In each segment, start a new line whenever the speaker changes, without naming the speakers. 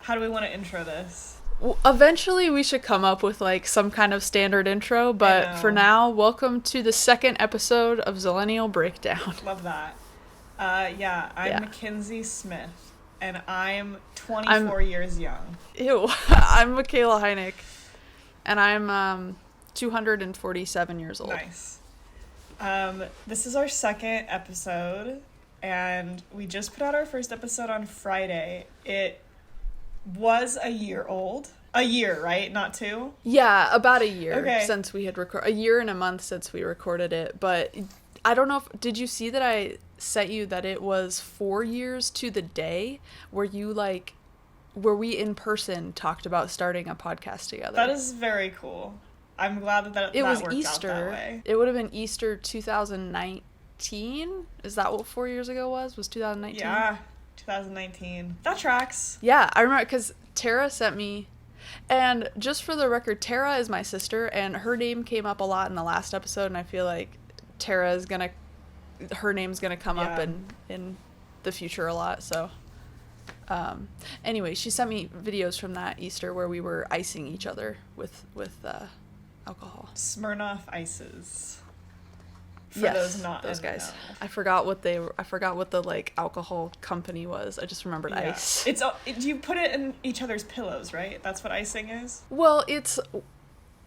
How do we want to intro this?
Eventually we should come up with like some kind of standard intro, but for now, welcome to the second episode of Zillennial Breakdown.
Love that. I'm Mackenzie Smith, and I'm 24 years young.
Ew. I'm Michaela Heineck, and I'm 247 years old.
Nice. This is our second episode, and we just put out our first episode on Friday. It was a year old. A year, right? Not two?
Yeah, about a year since we had recorded. A year and a month since we recorded it. But I don't know if... Did you see that I sent you that it was 4 years to the day where we in person talked about starting a podcast together?
That is very cool. I'm glad that
it was
worked
Easter.
Out that way.
It would have been Easter 2019? Is that what 4 years ago was? Was 2019?
Yeah. 2019. That tracks.
Yeah, I remember because Tara sent me, and just for the record, Tara is my sister, and her name came up a lot in the last episode, and I feel like her name's gonna come up in the future a lot, so. Anyway, she sent me videos from that Easter where we were icing each other with alcohol.
Smirnoff ices. For
those guys.
Know.
I forgot what the like alcohol company was. I just remembered ice.
You put it in each other's pillows, right? That's what icing is?
Well, it's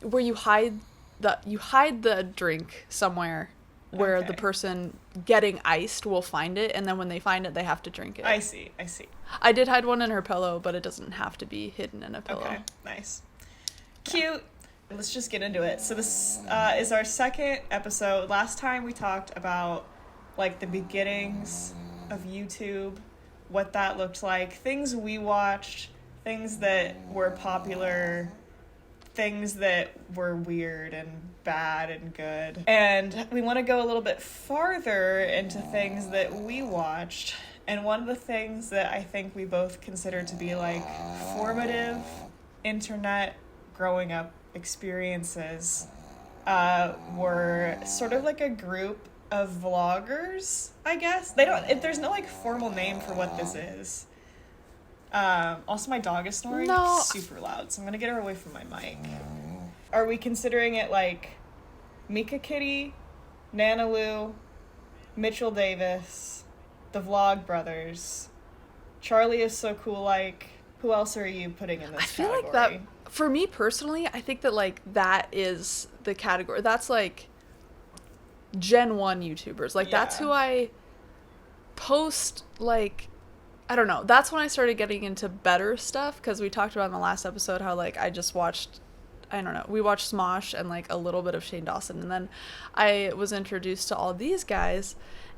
where you hide the drink somewhere where the person getting iced will find it, and then when they find it they have to drink it.
I see.
I did hide one in her pillow, but it doesn't have to be hidden in a pillow.
Okay, nice. Cute. Let's just get into it. So this is our second episode. Last time we talked about like the beginnings of YouTube, what that looked like, things we watched, things that were popular, things that were weird and bad and good. And we want to go a little bit farther into things that we watched. And one of the things that I think we both consider to be like formative internet growing up experiences were sort of like a group of vloggers, I guess. There's no like formal name for what this is. Also my dog is snoring super loud, so I'm gonna get her away from my mic. Are we considering it like Meekakitty, Nanalew, Mitchell Davis, the Vlogbrothers, Charlieissocoollike? Who else are you putting in this category? I feel like that,
for me personally, I think that like that is the category. That's like Gen 1 YouTubers. Like that's who I post, like, I don't know. That's when I started getting into better stuff, because we talked about in the last episode how like I just watched, I don't know, we watched Smosh and like a little bit of Shane Dawson, and then I was introduced to all these guys.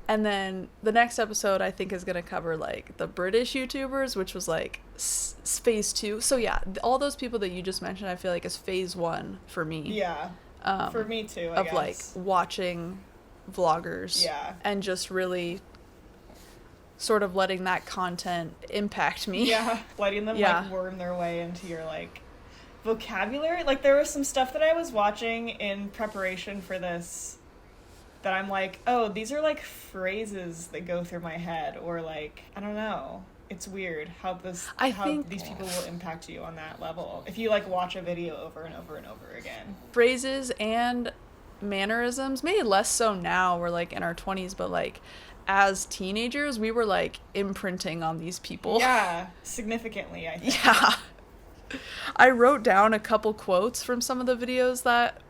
And then the next episode I think is going to cover like the British YouTubers, which was like phase 2. So yeah, all those people that you just mentioned I feel like is phase 1 for me.
Yeah. For me too, I guess. Of
like watching vloggers.
Yeah.
And just really sort of letting that content impact me.
Yeah. Letting them like worm their way into your like vocabulary. Like there was some stuff that I was watching in preparation for this that I'm like, oh, these are like phrases that go through my head, or like, I don't know. It's weird how these people will impact you on that level if you like watch a video over and over and over again.
Phrases and mannerisms, maybe less so now, we're like in our 20s, but like as teenagers we were like imprinting on these people.
Yeah, significantly, I think.
Yeah. I wrote down a couple quotes from some of the videos that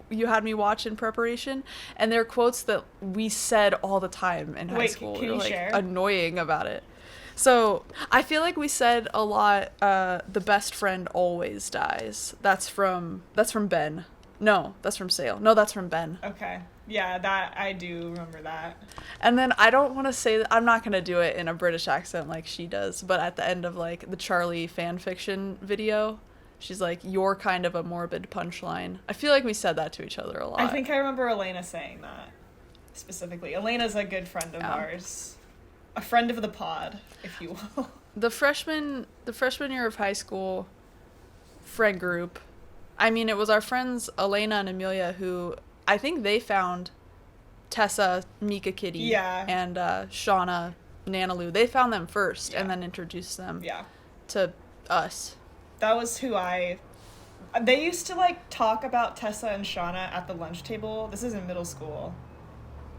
you had me watch in preparation, and they're quotes that we said all the time in high school.
Can you
like
share?
Annoying about it. So I feel like we said a lot, the best friend always dies. That's from Ben. No, that's from Sale. No, that's from Ben.
Okay. Yeah, that I do remember that.
And then I don't want to say that, I'm not going to do it in a British accent like she does, but at the end of like the Charlie fan fiction video, she's like, "You're kind of a morbid punchline." I feel like we said that to each other a lot.
I think I remember Elena saying that specifically. Elena's a good friend of ours. A friend of the pod, if you will.
The freshman year of high school friend group, I mean, it was our friends Elena and Amelia who, I think they found Tessa, Meekakitty, and Shawna, Nanalew. They found them first and then introduced them to Us.
That was who they used to, like, talk about Tessa and Shawna at the lunch table. This is in middle school.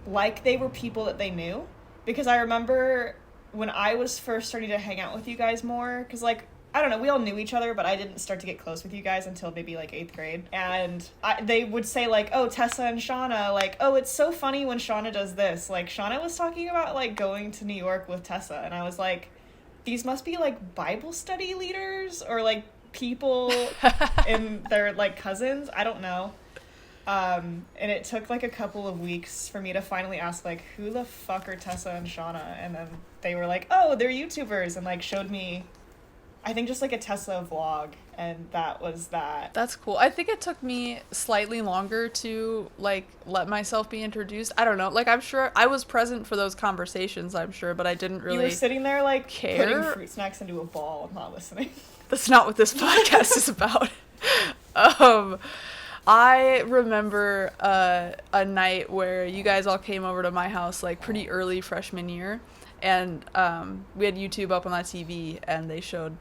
Like they were people that they knew. Because I remember when I was first starting to hang out with you guys more, because, like, I don't know, we all knew each other, but I didn't start to get close with you guys until maybe, like, 8th grade. And they would say, like, oh, Tessa and Shawna, like, oh, it's so funny when Shawna does this. Like, Shawna was talking about, like, going to New York with Tessa, and I was like, these must be, like, Bible study leaders, or, like, people and their, like, cousins. I don't know. And it took, like, a couple of weeks for me to finally ask, like, who the fuck are Tessa and Shawna? And then they were like, oh, they're YouTubers, and, like, showed me, I think, just, like, a Tessa vlog, and that was that.
That's cool. I think it took me slightly longer to, like, let myself be introduced. I don't know. Like, I'm sure I was present for those conversations, I'm sure, but I didn't really. You
were sitting there, like,
care.
Putting fruit snacks into a ball, not listening.
That's not what this podcast is about. I remember a night where you guys all came over to my house, like, pretty early freshman year, and we had YouTube up on that TV, and they showed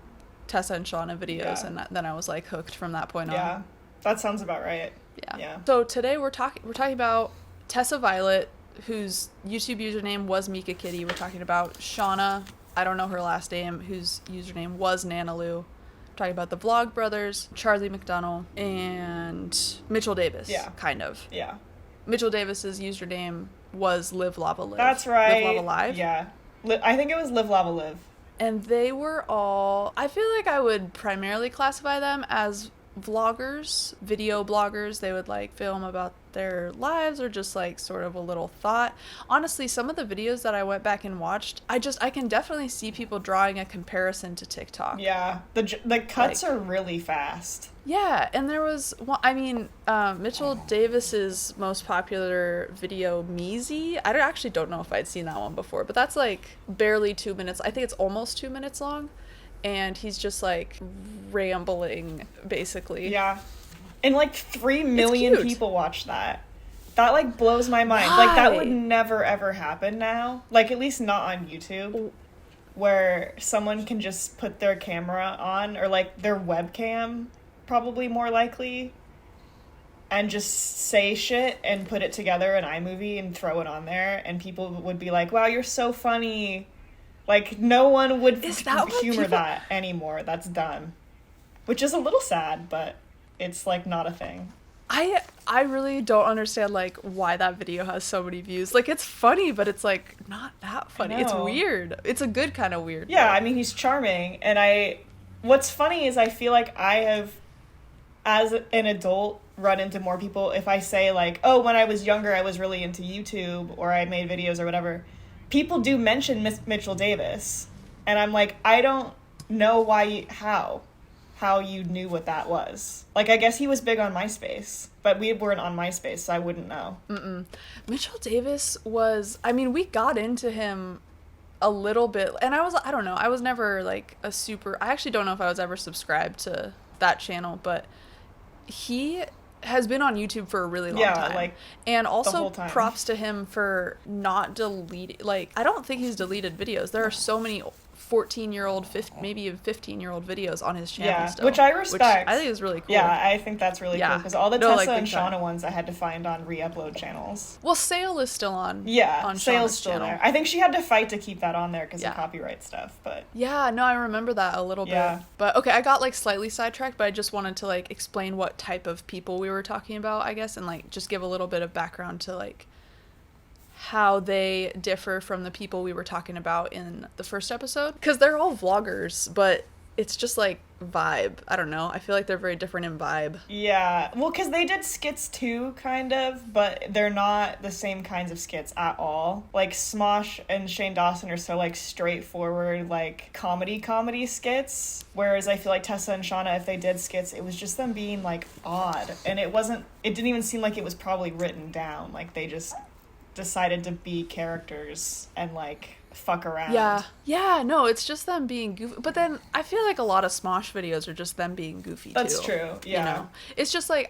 Tessa and Shawna videos, and then I was, like, hooked from that point on.
Yeah, that sounds about right.
Yeah. So today we're talking about Tessa Violet, whose YouTube username was Meekakitty. We're talking about Shawna, I don't know her last name, whose username was Nanalew. Talking about the Vlogbrothers, Charlie McDonnell, and Mitchell Davis.
Yeah.
Kind of.
Yeah.
Mitchell Davis's username was Livelavalive.
That's right.
Livelavalive.
Yeah. I think it was Livelavalive.
And they were all, I feel like I would primarily classify them as vloggers, video bloggers. They would, like, film about their lives or just, like, sort of a little thought. Honestly, some of the videos that I went back and watched, I can definitely see people drawing a comparison to TikTok.
Yeah, the cuts, like, are really fast.
Yeah, and there was one, I mean, Mitchell Davis's most popular video, Meezy. I actually don't know if I'd seen that one before, but that's, like, barely 2 minutes. I think it's almost 2 minutes long. And he's just, like, rambling, basically.
Yeah. And, like, 3 million people watch that. That, like, blows my mind. Why? Like, that would never, ever happen now. Like, at least not on YouTube. Where someone can just put their camera on, or, like, their webcam, probably more likely, and just say shit and put it together in iMovie and throw it on there. And people would be like, wow, you're so funny. Like, no one would humor that anymore. That's done. Which is a little sad, but it's, like, not a thing.
I really don't understand, like, why that video has so many views. Like, it's funny, but it's, like, not that funny. It's weird. It's a good kind of weird.
Yeah, I mean, he's charming. And what's funny is I feel like I have, as an adult, run into more people. If I say, like, oh, when I was younger, I was really into YouTube, or I made videos or whatever, people do mention Mitchell Davis, and I'm like, I don't know how you knew what that was. Like, I guess he was big on MySpace, but we weren't on MySpace, so I wouldn't know.
Mitchell Davis was, I mean, we got into him a little bit, and I don't know, I was never, like, I actually don't know if I was ever subscribed to that channel, but he has been on YouTube for a really long time. Like, and also props to him for not deleting, like, I don't think he's deleted videos. There are so many 14-year-old, maybe even 15-year-old videos on his channel still.
Which I respect.
Which I think is really cool.
Yeah, I think that's really cool, because all the Tessa and Shawna ones I had to find on re-upload channels.
Well, Sale is still on.
Yeah,
on
Sale's still
channel.
There. I think she had to fight to keep that on there because of copyright stuff, but...
Yeah, no, I remember that a little bit. But, okay, I got, like, slightly sidetracked, but I just wanted to, like, explain what type of people we were talking about, I guess, and, like, just give a little bit of background to, like, how they differ from the people we were talking about in the first episode. Because they're all vloggers, but it's just, like, vibe. I don't know. I feel like they're very different in vibe.
Yeah. Well, because they did skits too, kind of, but they're not the same kinds of skits at all. Like, Smosh and Shane Dawson are so, like, straightforward, like, comedy skits. Whereas I feel like Tessa and Shawna, if they did skits, it was just them being, like, odd. And it didn't even seem like it was probably written down. Like, they just decided to be characters and, like, fuck around.
Yeah, no, it's just them being goofy. But then I feel like a lot of Smosh videos are just them being goofy,
That's
too.
true, yeah.
You know? It's just, like,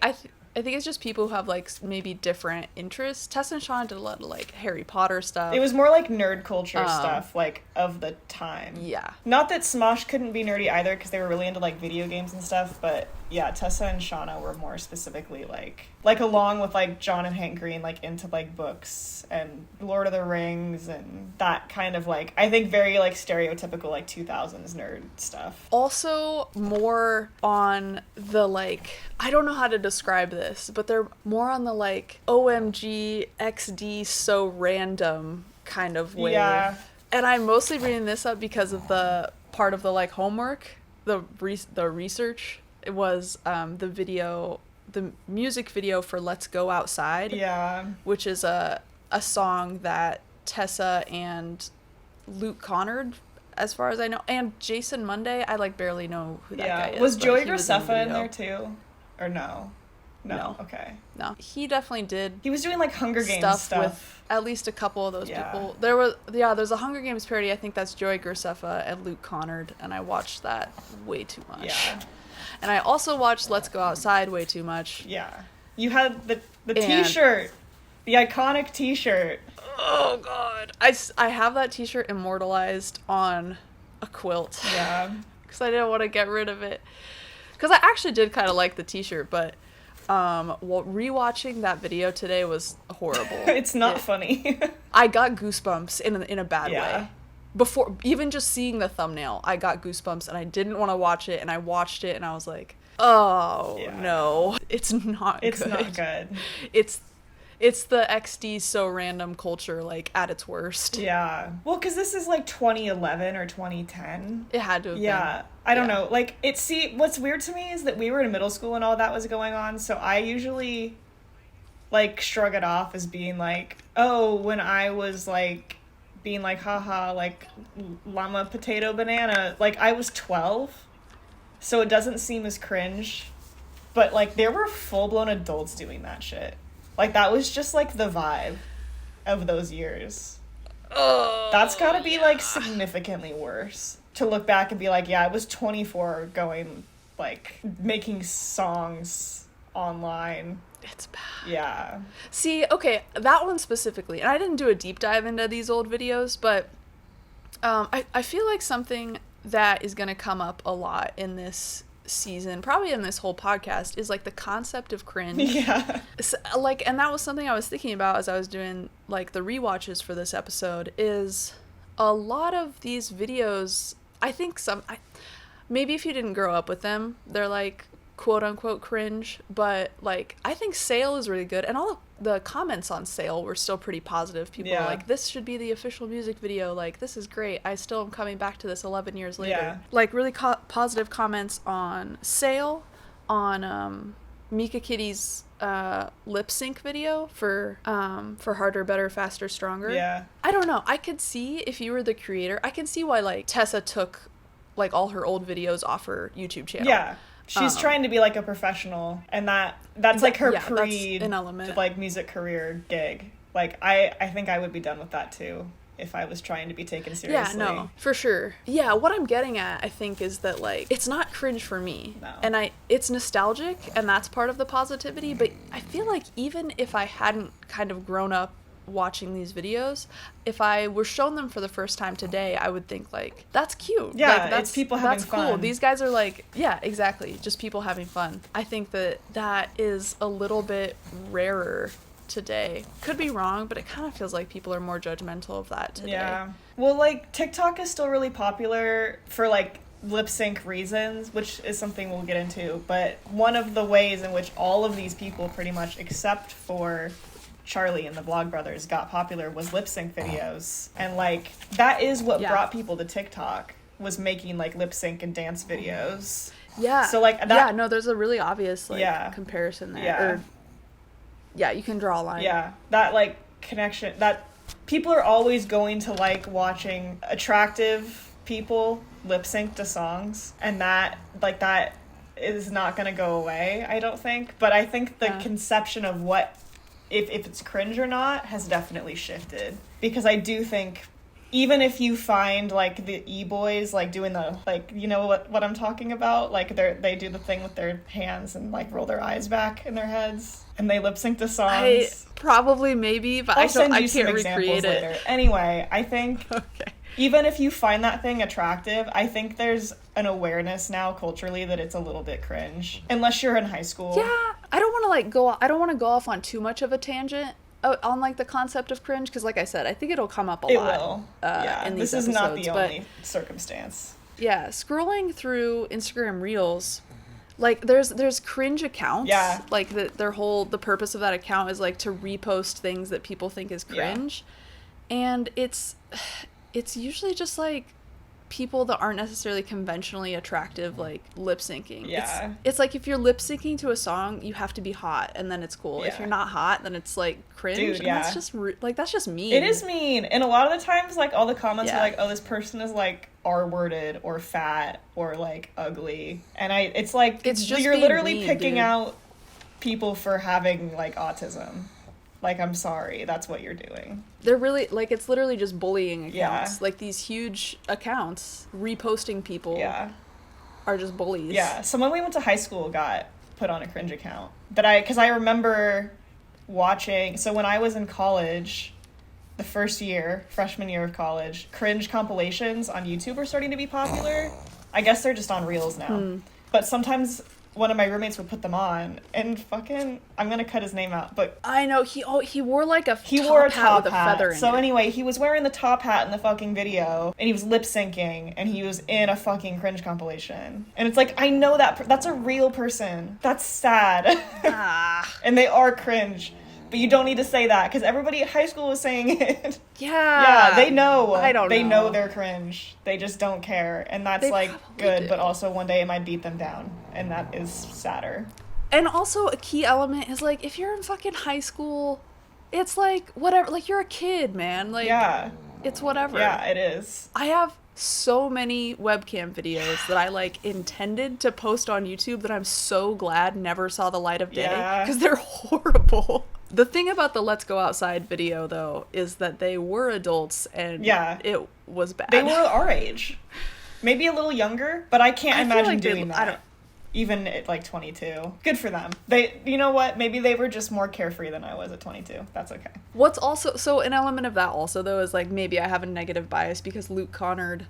I think it's just people who have, like, maybe different interests. Tessa and Shawna did a lot of, like, Harry Potter stuff.
It was more, like, nerd culture stuff, like, of the time.
Yeah.
Not that Smosh couldn't be nerdy either, because they were really into, like, video games and stuff, but, yeah, Tessa and Shawna were more specifically, like, along with, like, John and Hank Green, like, into, like, books and Lord of the Rings and that kind of, like, I think very, like, stereotypical, like, 2000s nerd stuff.
Also, more on the, like, I don't know how to describe this, but they're more on the, like, OMG XD so random kind of wave.
Yeah.
And I'm mostly bringing this up because of the part of the, like, homework, the research. It was the music video for Let's Go Outside.
Yeah.
Which is a song that Tessa and Luke Connard, as far as I know, and Jason Monday. I, like, barely know who that guy is.
Was Joey Graceffa in there too? Or no? No. Okay.
No. He definitely did.
He was doing, like, Hunger Games stuff.
With at least a couple of those people. There's a Hunger Games parody. I think that's Joey Graceffa and Luke Connard, and I watched that way too much.
Yeah.
And I also watched Let's Go Outside way too much.
Yeah. You had the t-shirt. The iconic t-shirt.
Oh, God. I have that t-shirt immortalized on a quilt.
Yeah.
Because I didn't want to get rid of it. Because I actually did kind of like the t-shirt, but rewatching that video today was horrible.
It's not funny.
I got goosebumps in a bad
yeah.
way. Before, even just seeing the thumbnail, I got goosebumps, and I didn't want to watch it, and I watched it, and I was like, oh, no. It's not good.
It's not good.
It's the XD so random culture, like, at its worst.
Yeah. Well, because this is, like, 2011 or 2010.
It had to have been.
Yeah. I don't know. Like, what's weird to me is that we were in middle school and all that was going on, so I usually, like, shrug it off as being, like, oh, when I was, like, being, like, haha, like, llama, potato, banana, like, I was 12, so it doesn't seem as cringe, but, like, there were full-blown adults doing that shit. Like, that was just, like, the vibe of those years.
Oh,
that's gotta be, like, significantly worse. To look back and be like, yeah, I was 24 going, like, making songs online.
It's bad.
Yeah.
See, okay, that one specifically, and I didn't do a deep dive into these old videos, but I feel like something that is going to come up a lot in this season, probably in this whole podcast, is, like, the concept of cringe.
Yeah.
So, like, and that was something I was thinking about as I was doing, like, the rewatches for this episode, is a lot of these videos, I think maybe if you didn't grow up with them, they're, like, quote-unquote cringe, but, like, I think Sale is really good, and all of the comments on Sale were still pretty positive. People were like, this should be the official music video, like, this is great, I still am coming back to this 11 years later.
Yeah.
Like, really positive comments on Sale, on Meekakitty's lip sync video for Harder, Better, Faster, Stronger.
Yeah.
I don't know, I could see, if you were the creator, I can see why, like, Tessa took, like, all her old videos off her YouTube channel.
Yeah. She's trying to be, like, a professional, and that's like, her like, music career gig. Like, I think I would be done with that, too, if I was trying to be taken seriously.
Yeah, no, for sure. Yeah, what I'm getting at, I think, is that, like, it's not cringe for me.
No.
And it's nostalgic, and that's part of the positivity, but I feel like even if I hadn't kind of grown up watching these videos, if I were shown them for the first time today, I would think, like, that's cute.
Yeah,
like,
it's people having fun.
That's cool. These guys are, like, yeah, exactly, just people having fun. I think that is a little bit rarer today. Could be wrong, but it kind of feels like people are more judgmental of that today.
Yeah. Well, like, TikTok is still really popular for, like, lip sync reasons, which is something we'll get into, but one of the ways in which all of these people pretty much, except for Charlie and the Vlogbrothers, got popular was lip sync videos. And, like, that is what brought people to TikTok, was making, like, lip sync and dance videos.
Yeah.
So, like, that...
Yeah, no, there's a really obvious, like, comparison there.
Yeah.
Yeah, you can draw a line.
Yeah. That, like, connection, that people are always going to like watching attractive people lip sync to songs, and that is not going to go away, I don't think. But I think the conception of what if it's cringe or not has definitely shifted, because I do think even if you find, like, the e-boys, like, doing the, like, you know what I'm talking about? Like, they do the thing with their hands and, like, roll their eyes back in their heads, and they lip-sync the songs.
Probably, maybe, but I can't recreate it.
Later. Anyway, I think
okay.
even if you find that thing attractive, I think there's an awareness now culturally that it's a little bit cringe. Unless you're in high school.
Yeah, I don't want to go off on too much of a tangent on, like, the concept of cringe, because, like I said, I think it'll come up a lot.
It will. Yeah,
in these
this is
episodes,
not the only circumstance.
Yeah, scrolling through Instagram Reels, like, there's cringe accounts.
Yeah.
Like, the purpose of that account is, like, to repost things that people think is cringe. Yeah. And it's usually just, like, people that aren't necessarily conventionally attractive, like, lip syncing.
Yeah.
It's like, if you're lip syncing to a song, you have to be hot, and then it's cool. Yeah. If you're not hot, then it's, like, cringe.
Dude, yeah.
And that's just that's just mean.
It is mean. And a lot of the times, like, all the comments are like, oh, this person is, like, R-worded or fat or, like, ugly. And it's like,
it's just
you're literally
mean,
picking
dude.
out people for having, like, autism. Like, I'm sorry, that's what you're doing.
They're really, like, it's literally just bullying accounts.
Yeah.
Like, these huge accounts reposting people are just bullies.
Yeah, someone we went to high school got put on a cringe account. Because I remember watching, so when I was in college, the freshman year of college, cringe compilations on YouTube were starting to be popular. I guess they're just on Reels now. But sometimes one of my roommates would put them on, and fucking, I'm gonna cut his name out, but
I know, he wore like a
he
top
wore a
hat
top
with
hat.
a feather in
So
it.
anyway, he was wearing the top hat in the fucking video, and he was lip syncing, and he was in a fucking cringe compilation. And it's like, I know that's a real person. That's sad. And they are cringe. But you don't need to say that, because everybody at high school was saying it.
Yeah.
Yeah, they know.
I don't know.
They know they're cringe. They just don't care. And that's, like, good,
do.
but also one day it might beat them down. And that is sadder.
And also a key element is, like, if you're in fucking high school, it's like, whatever. Like, you're a kid, man. Like,
yeah.
It's whatever.
Yeah, it is.
I have so many webcam videos that I, like, intended to post on YouTube that I'm so glad never saw the light of day. Because they're horrible. The thing about the Let's Go Outside video, though, is that they were adults, and it was bad.
They were our age. Maybe a little younger, but I can't imagine doing that. Even at, like, 22. Good for them. You know what? Maybe they were just more carefree than I was at 22. That's okay.
What's also, so an element of that also, though, is, like, maybe I have a negative bias because Luke Connard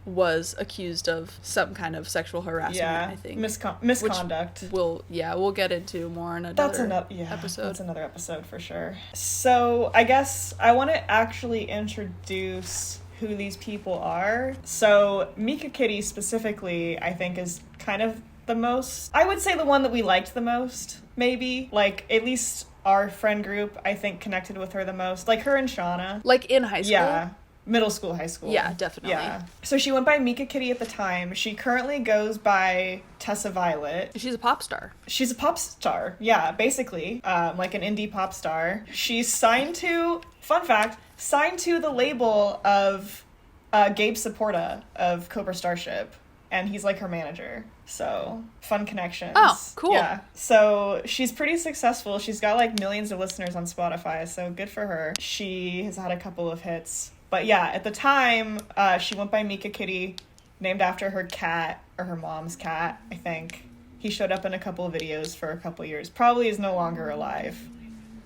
was accused of some kind of sexual harassment, I think.
Misconduct.
Which we'll get into more in another episode.
That's another episode for sure. So I guess I want to actually introduce who these people are. So Meekakitty specifically, I think, is kind of the most, I would say the one that we liked the most, maybe. Like, at least our friend group, I think, connected with her the most. Like, her and Shawna.
Like, in high school?
Yeah. Middle school, high school.
Yeah, definitely.
Yeah. So she went by Meekakitty at the time. She currently goes by Tessa Violet.
She's a pop star.
She's a pop star. Yeah, basically. Like an indie pop star. She's signed to the label of Gabe Saporta of Cobra Starship. And he's, like, her manager. So, fun connections.
Oh, cool.
Yeah. So, she's pretty successful. She's got, like, millions of listeners on Spotify, so good for her. She has had a couple of hits. But yeah, at the time, she went by Meekakitty, named after her cat, or her mom's cat, I think. He showed up in a couple of videos for a couple of years. Probably is no longer alive.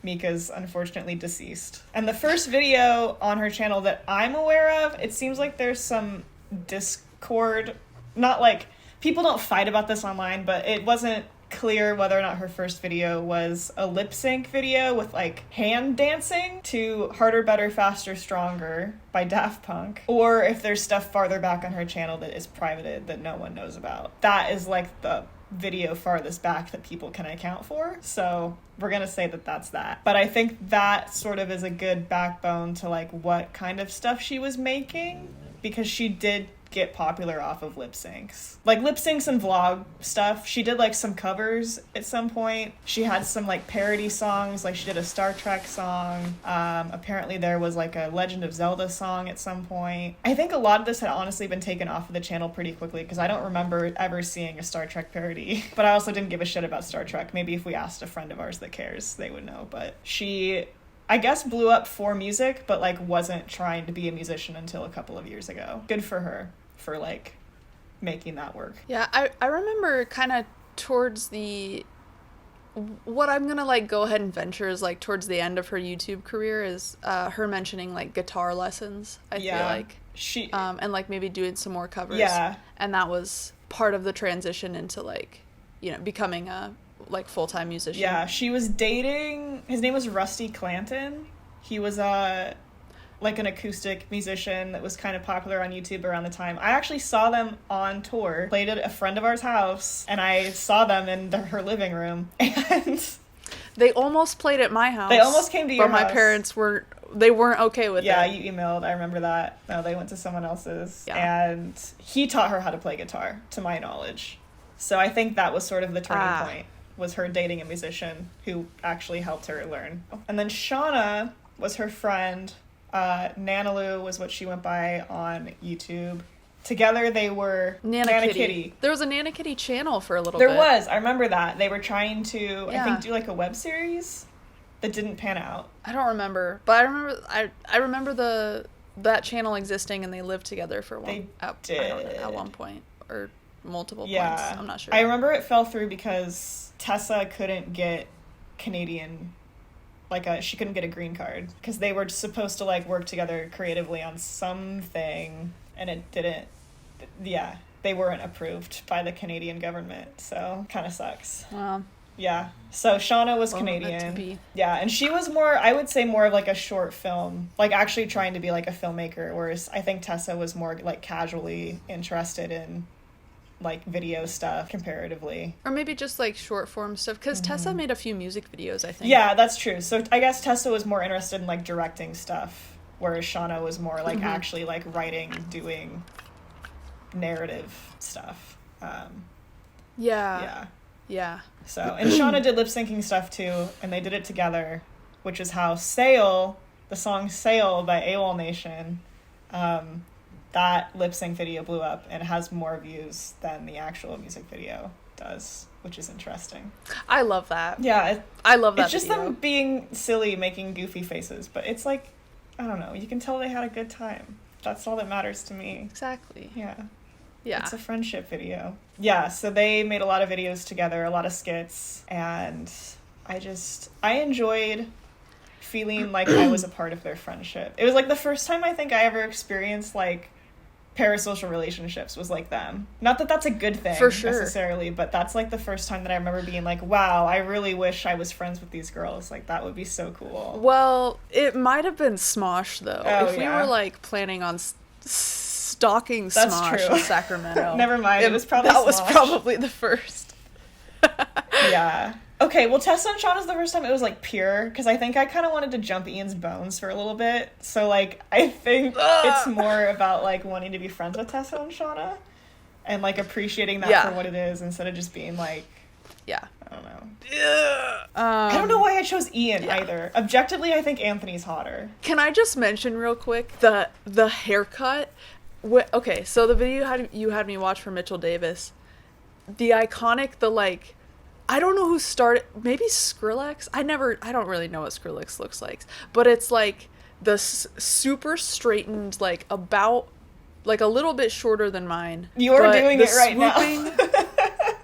Mika's unfortunately deceased. And the first video on her channel that I'm aware of, it seems like there's some discord. Not like, people don't fight about this online, but it wasn't clear whether or not her first video was a lip sync video with, like, hand dancing to Harder, Better, Faster, Stronger by Daft Punk, or if there's stuff farther back on her channel that is privated that no one knows about. That is, like, the video farthest back that people can account for, so we're gonna say that that's that. But I think that sort of is a good backbone to, like, what kind of stuff she was making, because she did get popular off of lip syncs. Like, lip syncs and vlog stuff. She did, like, some covers at some point. She had some, like, parody songs. Like, she did a Star Trek song. Apparently there was, like, a Legend of Zelda song at some point. I think a lot of this had honestly been taken off of the channel pretty quickly, because I don't remember ever seeing a Star Trek parody. But I also didn't give a shit about Star Trek. Maybe if we asked a friend of ours that cares, they would know. But she I guess blew up for music, but like wasn't trying to be a musician until a couple of years ago. Good for her for like making that work.
Yeah, I remember kind of towards the, what I'm gonna like go ahead and venture is like towards the end of her YouTube career is her mentioning like guitar lessons. I feel like she and like maybe doing some more covers.
Yeah,
and that was part of the transition into like, you know, becoming a like full-time musician.
Yeah, she was dating, his name was Rusty Clanton. He was like an acoustic musician that was kind of popular on YouTube around the time. I actually saw them on tour, played at a friend of ours' house, and I saw them in her living room, and
they almost played at my house.
They almost came to your house.
But my parents weren't okay with it.
Yeah, you emailed, I remember that. No, they went to someone else's. Yeah. And he taught her how to play guitar, to my knowledge. So I think that was sort of the turning point, was her dating a musician who actually helped her learn. And then Shawna was her friend. Nanalew was what she went by on YouTube. Together they were Nanakitty.
There was a Nanakitty channel for a little bit.
There was. I remember that. They were trying to, I think, do like a web series that didn't pan out.
I don't remember. But I remember that channel existing, and they lived together for at one point. Or multiple points. I'm not sure.
I remember it fell through because Tessa couldn't get Canadian, she couldn't get a green card because they were supposed to like work together creatively on something, and it didn't. Yeah, they weren't approved by the Canadian government, so kind of sucks.
Wow.
Yeah. So Shawna was Canadian. Yeah, and she was more, I would say, more of like a short film, like actually trying to be like a filmmaker, whereas I think Tessa was more like casually interested in like video stuff comparatively,
or maybe just like short form stuff, because Tessa made a few music videos, I think.
Yeah, that's true. So I guess Tessa was more interested in like directing stuff, whereas Shawna was more like actually like writing, doing narrative stuff.
Yeah.
So, and Shawna did lip syncing stuff too, and they did it together, which is how the song Sail by AWOL Nation, that lip sync video blew up and has more views than the actual music video does, which is interesting.
I love that.
Yeah.
I love that.
It's just them being silly, making goofy faces, but it's like, I don't know, you can tell they had a good time. That's all that matters to me.
Exactly.
Yeah.
Yeah.
It's a friendship video. Yeah, so they made a lot of videos together, a lot of skits, and I enjoyed feeling like I was a part of their friendship. It was like the first time I think I ever experienced like parasocial relationships was like them. Not that that's a good thing
for sure
necessarily, but that's like the first time that I remember being like, wow, I really wish I was friends with these girls. Like that would be so cool.
Well, it might have been Smosh though. If we were like planning on stalking Smosh in Sacramento.
Never mind. It was probably
that
Smosh.
was probably the first.
Yeah. Okay, well, Tessa and Shawna's the first time it was, like, pure, because I think I kind of wanted to jump Ian's bones for a little bit, so, like, I think it's more about, like, wanting to be friends with Tessa and Shawna, and, like, appreciating that for what it is, instead of just being, like, I don't know. I don't know why I chose Ian, either. Objectively, I think Anthony's hotter.
Can I just mention real quick, the haircut? Okay, so the video you had me watch for Mitchell Davis, the iconic, I don't know who started, maybe Skrillex? I don't really know what Skrillex looks like, but it's like the super straightened, like about, like a little bit shorter than mine.
You're doing it right now.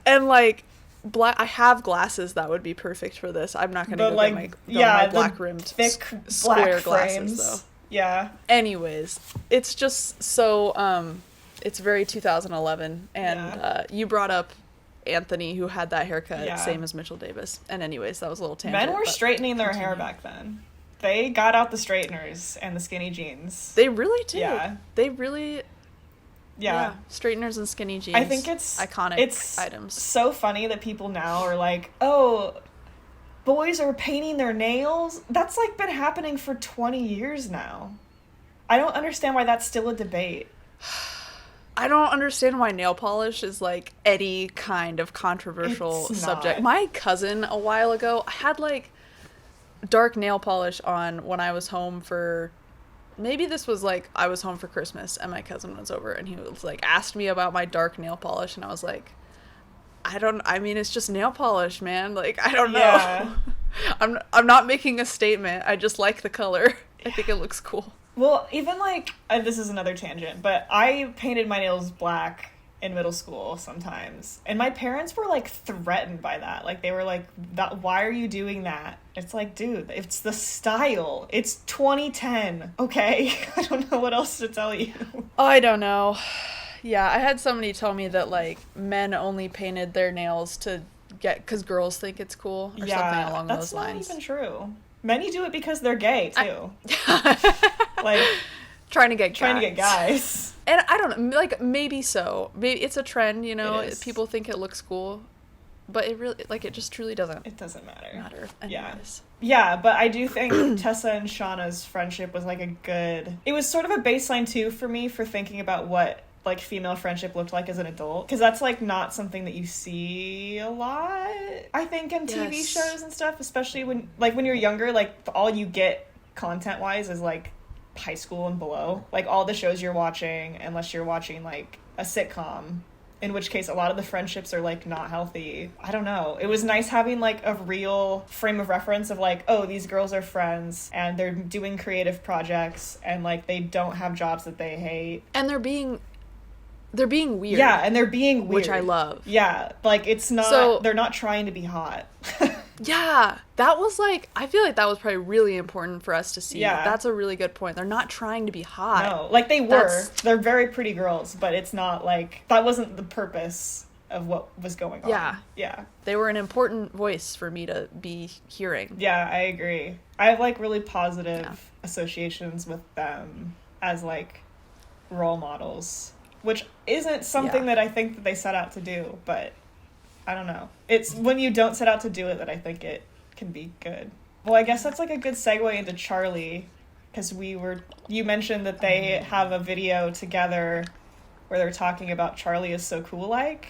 And like, I have glasses that would be perfect for this. I'm not going to get my black rimmed
thick
square
black
glasses though.
Yeah.
Anyways, it's just so, it's very 2011, and you brought up Anthony, who had that haircut, same as Mitchell Davis. And anyways, that was a little tangent.
Men were straightening their hair back then. They got out the straighteners and the skinny jeans.
They really did.
Yeah.
They really...
Yeah.
Straighteners and skinny jeans.
I think it's...
iconic items.
So funny that people now are like, oh, boys are painting their nails? That's, like, been happening for 20 years now. I don't understand why that's still a debate.
I don't understand why nail polish is, like, any kind of controversial subject. My cousin, a while ago, had, like, dark nail polish on when I was home for... Maybe this was, like, I was home for Christmas, and my cousin was over, and he was, like, asked me about my dark nail polish, and I was like, it's just nail polish, man. Like, I don't know. I'm not making a statement. I just like the color. I think it looks cool.
Well, even like, this is another tangent, but I painted my nails black in middle school sometimes. And my parents were like threatened by that. Like they were like, why are you doing that? It's like, dude, it's the style. It's 2010, okay? I don't know what else to tell you.
I don't know. Yeah, I had somebody tell me that like men only painted their nails to because girls think it's cool or something along those lines.
That's not even true. Many do it because they're gay too. Like
trying to get
guys.
And I don't know, like maybe so. Maybe it's a trend, you know. People think it looks cool, but it really it just truly doesn't.
It doesn't matter.
Anyways.
Yeah, but I do think Tessa and Shawna's friendship was like it was sort of a baseline too for me for thinking about what like female friendship looked like as an adult, because that's like not something that you see a lot, I think, in TV shows and stuff, especially when you're younger, like all you get content wise is like high school and below, like all the shows you're watching, unless you're watching like a sitcom, in which case a lot of the friendships are like not healthy. I don't know, it was nice having like a real frame of reference of like, oh, these girls are friends and they're doing creative projects and like they don't have jobs that they hate, and they're being weird. Yeah, and they're being weird.
Which I love.
Yeah, like it's not, they're not trying to be hot.
Yeah, that was like, I feel like that was probably really important for us to see. Yeah. That's a really good point. They're not trying to be hot.
No, like they're very pretty girls, but it's not like, that wasn't the purpose of what was going on.
Yeah.
Yeah.
They were an important voice for me to be hearing.
Yeah, I agree. I have like really positive associations with them as like role models, which isn't something that I think that they set out to do, but I don't know. It's when you don't set out to do it that I think it can be good. Well, I guess that's like a good segue into Charlie, because you mentioned that they have a video together where they're talking about Charlieissocoollike.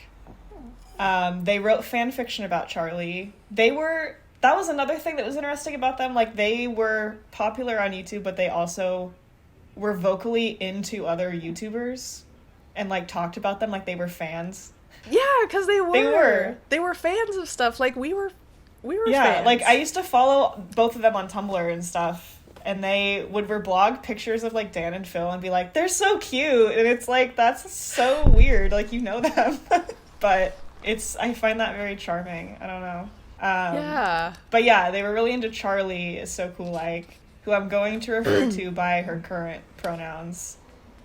They wrote fan fiction about Charlie. That was another thing that was interesting about them. Like, they were popular on YouTube, but they also were vocally into other YouTubers and like talked about them like they were fans.
Yeah, because they were fans of stuff. Like we were fans.
Like I used to follow both of them on Tumblr and stuff, and they would reblog pictures of like Dan and Phil and be like, they're so cute, and it's like, that's so weird, like, you know them. But I find that very charming. I don't know. But yeah, they were really into Charlieissocoollike, who I'm going to refer to by her current pronouns.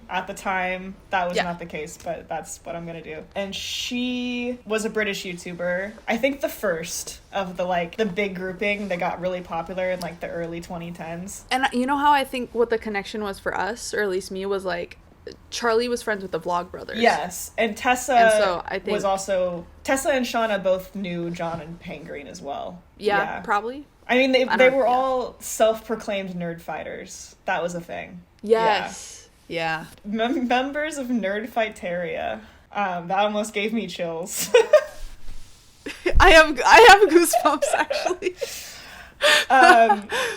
At the time, that was not the case, but that's what I'm gonna do. And she was a British YouTuber. I think the first of the big grouping that got really popular in like the early 2010s.
And you know how I think what the connection was for us, or at least me, was like Charlie was friends with the Vlogbrothers.
Yes, and Tessa was also... Tessa and Shawna both knew John and Pangreen as well.
Yeah, probably.
I mean, they were all self-proclaimed nerd fighters. That was a thing.
Yes. Yeah.
Members of Nerdfighter-core. That almost gave me chills.
I have goosebumps, actually.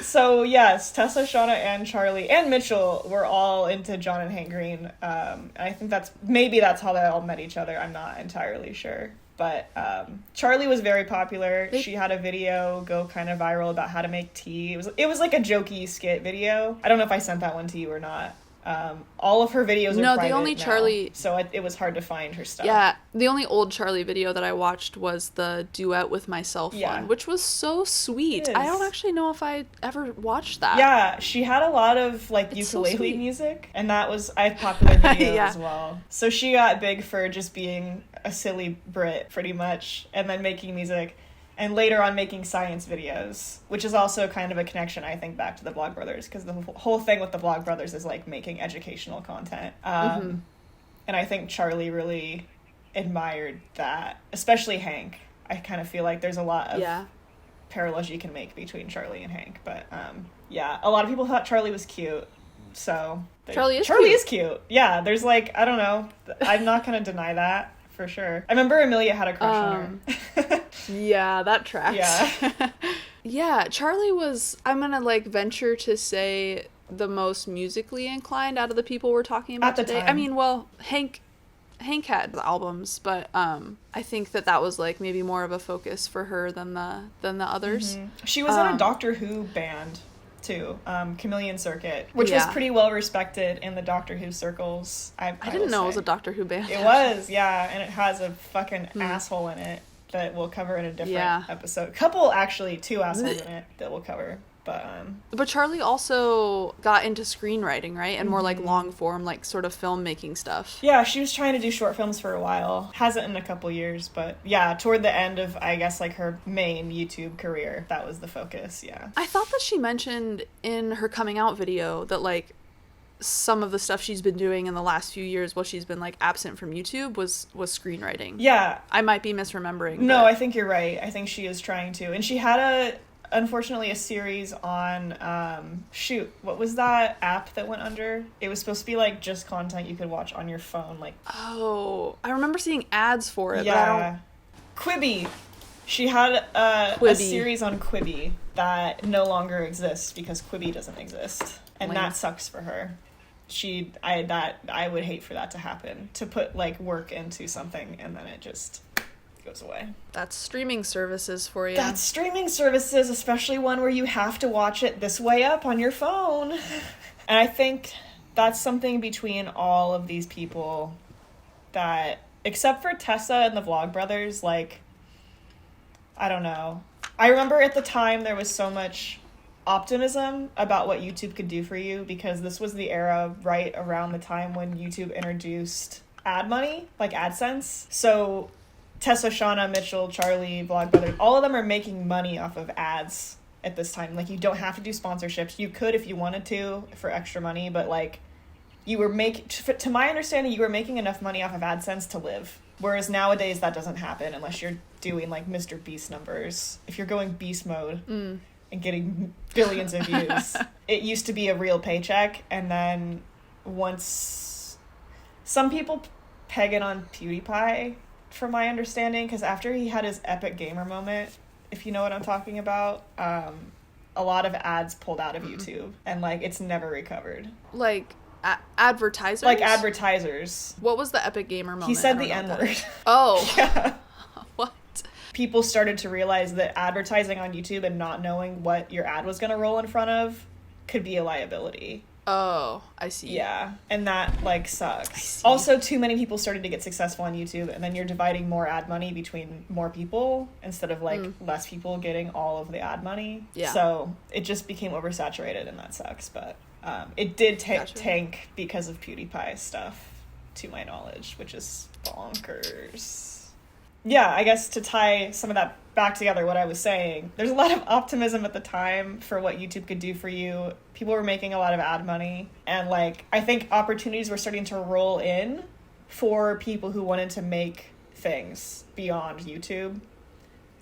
So yes, Tessa, Shawna, and Charlie and Mitchell were all into John and Hank Green. I think that's how they all met each other. I'm not entirely sure. But Charlie was very popular. She had a video go kind of viral about how to make tea. It was like a jokey skit video. I don't know if I sent that one to you or not. All of her videos are private
the only
now,
Charlie...
so it was hard to find her stuff.
Yeah, the only old Charlie video that I watched was the duet with myself one, which was so sweet. I don't actually know if I ever watched that.
Yeah, she had a lot of ukulele music, and that was a popular video as well. So she got big for just being a silly Brit, pretty much, and then making music. And later on making science videos, which is also kind of a connection, I think, back to the Vlogbrothers, because the whole thing with the Vlogbrothers is like making educational content. And I think Charlie really admired that, especially Hank. I kind of feel like there's a lot of parallels you can make between Charlie and Hank. But a lot of people thought Charlie was cute. So
Charlie
is cute. Yeah, there's I don't know. I'm not going to deny that. For sure. I remember Amelia had a crush on her.
Yeah, that tracks.
Yeah.
Yeah, Charlie was, I'm gonna venture to say, the most musically inclined out of the people we're talking about
at the
today.
time.
I mean, well, Hank Hank had the albums, but I think that was like maybe more of a focus for her than the others.
She was in a Doctor Who band too, Chameleon Circuit, which was pretty well respected in the Doctor Who circles. I
didn't know it was a Doctor Who band.
It was, yeah, and it has a fucking asshole in it that we'll cover in a different episode. Two assholes in it that we'll cover. But
Charlie also got into screenwriting, right? And more like long form, like sort of filmmaking stuff.
Yeah, she was trying to do short films for a while. Hasn't in a couple years, but yeah, toward the end of, I guess, like her main YouTube career, that was the focus, yeah.
I thought that she mentioned in her coming out video that like some of the stuff she's been doing in the last few years while she's been like absent from YouTube was screenwriting.
Yeah.
I might be misremembering.
No, but I think you're right. I think she is trying to. And she had unfortunately a series on what was that app that went under? It was supposed to be like just content you could watch on your phone, like
I remember seeing ads for it.
Yeah, but Quibi. She had a series on Quibi that no longer exists because Quibi doesn't exist, and that sucks for her. I would hate for that to happen, to put like work into something and then it just goes away.
That's streaming services for you.
That's streaming services, especially one where you have to watch it this way up on your phone. And I think that's something between all of these people that, except for Tessa and the Vlogbrothers, like, I don't know. I remember at the time there was so much optimism about what YouTube could do for you because this was the era right around the time when YouTube introduced ad money, like AdSense. So Tessa, Shawna, Mitchell, Charlie, Vlogbrothers, all of them are making money off of ads at this time. Like, you don't have to do sponsorships. You could if you wanted to for extra money, but like, to my understanding, you were making enough money off of AdSense to live. Whereas nowadays that doesn't happen unless you're doing like Mr. Beast numbers. If you're going beast mode and getting billions of views, it used to be a real paycheck. And then once some people peg it on PewDiePie, from my understanding, because after he had his epic gamer moment, if you know what I'm talking about, a lot of ads pulled out of YouTube, and like it's never recovered.
Like advertisers?
Like advertisers.
What was the epic gamer moment?
He said the N-word.
Oh.
Yeah.
What?
People started to realize that advertising on YouTube and not knowing what your ad was going to roll in front of could be a liability.
Oh, I see.
Yeah, and that, like, sucks. Also, too many people started to get successful on YouTube, and then you're dividing more ad money between more people instead of, like, less people getting all of the ad money.
Yeah.
So it just became oversaturated, and that sucks. But it did tank because of PewDiePie stuff, to my knowledge, which is bonkers. Yeah, I guess to tie some of that back together, what I was saying, there's a lot of optimism at the time for what YouTube could do for you. People were making a lot of ad money, and like, I think opportunities were starting to roll in for people who wanted to make things beyond YouTube.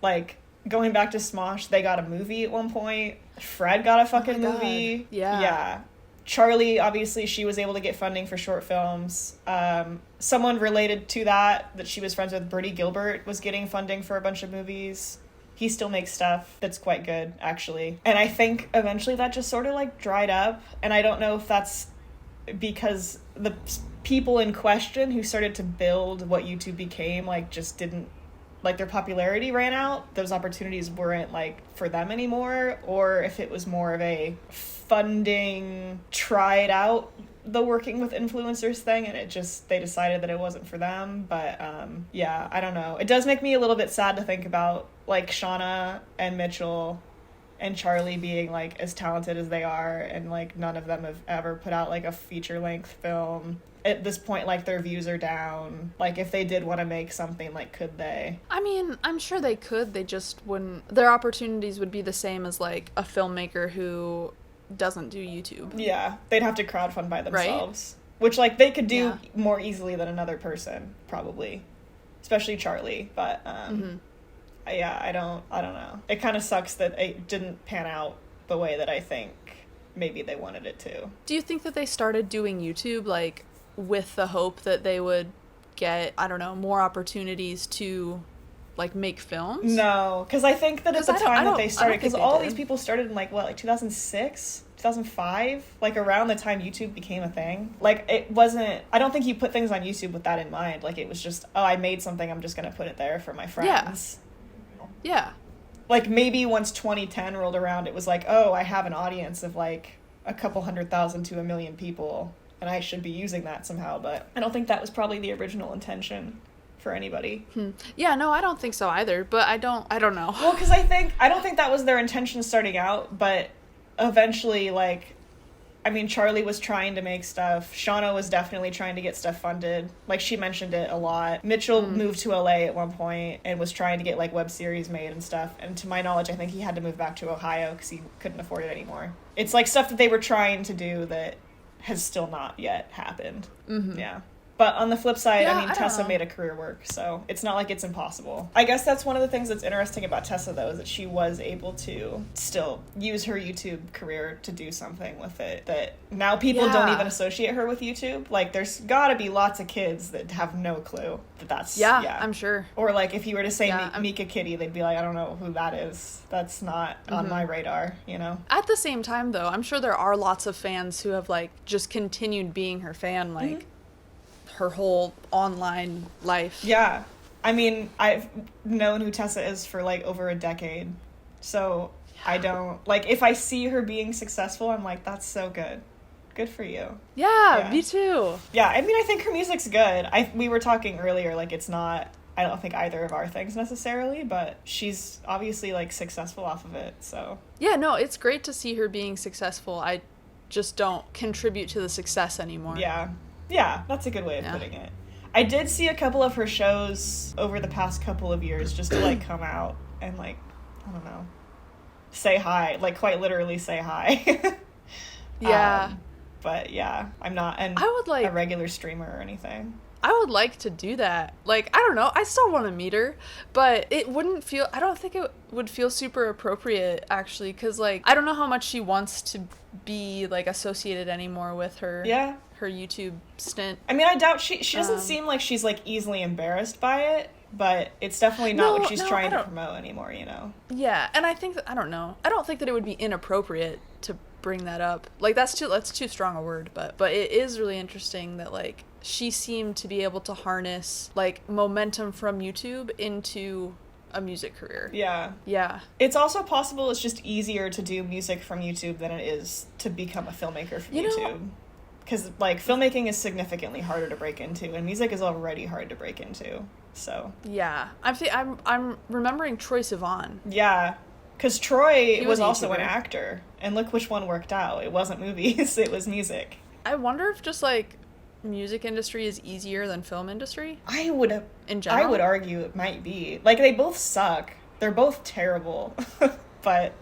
Like, going back to Smosh, they got a movie at one point. Fred got a fucking movie. Yeah. Charlie, obviously, she was able to get funding for short films. Someone related to that she was friends with, Bertie Gilbert, was getting funding for a bunch of movies. He still makes stuff that's quite good, actually. And I think eventually that just sort of, like, dried up. And I don't know if that's because the people in question who started to build what YouTube became, like, just didn't, like, their popularity ran out. Those opportunities weren't, like, for them anymore. Or if it was more of a funding, try it out, the working with influencers thing, and they decided that it wasn't for them. But yeah, I don't know. It does make me a little bit sad to think about, like, Shawna and Mitchell and Charlie being, like, as talented as they are, and, like, none of them have ever put out, like, a feature-length film. At this point, like, their views are down. Like, if they did want to make something, like, could they?
I mean, I'm sure they could. They just wouldn't. Their opportunities would be the same as, like, a filmmaker who doesn't do YouTube.
Yeah, they'd have to crowdfund by themselves. Right? Which, like, they could do more easily than another person, probably. Especially Charlie. But, yeah, I don't know. It kind of sucks that it didn't pan out the way that I think maybe they wanted it to.
Do you think that they started doing YouTube, like, with the hope that they would get, I don't know, more opportunities to, like, make films?
No, because I think that at the time that they started, because all these people started in, like, what, like 2006, 2005, like around the time YouTube became a thing. Like it wasn't, I don't think you put things on YouTube with that in mind. Like it was just, oh, I made something, I'm just gonna put it there for my friends.
Yeah.
Like maybe once 2010 rolled around, it was like, oh, I have an audience of like a couple 100,000 to 1 million people, and I should be using that somehow. But I don't think that was probably the original intention for anybody.
Yeah, no, I don't think so either, but I don't know.
Well, because I don't think that was their intention starting out, but eventually, like, I mean, Charlie was trying to make stuff. Shawna was definitely trying to get stuff funded. Like, she mentioned it a lot. Mitchell moved to LA at one point and was trying to get, like, web series made and stuff. And to my knowledge, I think he had to move back to Ohio because he couldn't afford it anymore. It's, like, stuff that they were trying to do that has still not yet happened. Yeah. But on the flip side, I mean, Tessa made a career work, so it's not like it's impossible. I guess that's one of the things that's interesting about Tessa, though, is that she was able to still use her YouTube career to do something with it that now people don't even associate her with YouTube. Like, there's gotta be lots of kids that have no clue that that's...
Yeah, I'm sure.
Or, like, if you were to say Meekakitty, they'd be like, I don't know who that is. That's not on my radar, you know?
At the same time, though, I'm sure there are lots of fans who have, like, just continued being her fan, like... her whole online life.
Yeah. I mean, I've known who Tessa is for, like, over a decade. So, I don't... Like, if I see her being successful, I'm like, that's so good. Good for you.
Yeah, me too.
Yeah, I mean, I think her music's good. We were talking earlier, like, it's not... I don't think either of our things necessarily, but she's obviously, like, successful off of it, so...
Yeah, no, it's great to see her being successful. I just don't contribute to the success anymore.
Yeah, that's a good way of putting it. I did see a couple of her shows over the past couple of years just to, like, come out and, like, I don't know, say hi. Like, quite literally say hi.
Yeah.
But, yeah, I'm not a regular streamer or anything.
I would like to do that. Like, I don't know, I still want to meet her, but it wouldn't feel... I don't think it would feel super appropriate, actually, because, like, I don't know how much she wants to be, like, associated anymore with her... her YouTube stint. I
mean, I doubt she doesn't seem like she's, like, easily embarrassed by it, but it's definitely not what she's trying to promote anymore, you know?
Yeah, and I think I don't know. I don't think that it would be inappropriate to bring that up. Like, that's too strong a word, but it is really interesting that, like, she seemed to be able to harness, like, momentum from YouTube into a music career. Yeah. It's
also possible it's just easier to do music from YouTube than it is to become a filmmaker from YouTube. Because, like, filmmaking is significantly harder to break into, and music is already hard to break into, so...
Yeah. I'm remembering Troye Sivan.
Yeah. Because Troy was also an actor, and look which one worked out. It wasn't movies, it was music.
I wonder if just, like, music industry is easier than film industry?
In general? I would argue it might be. Like, they both suck. They're both terrible. But,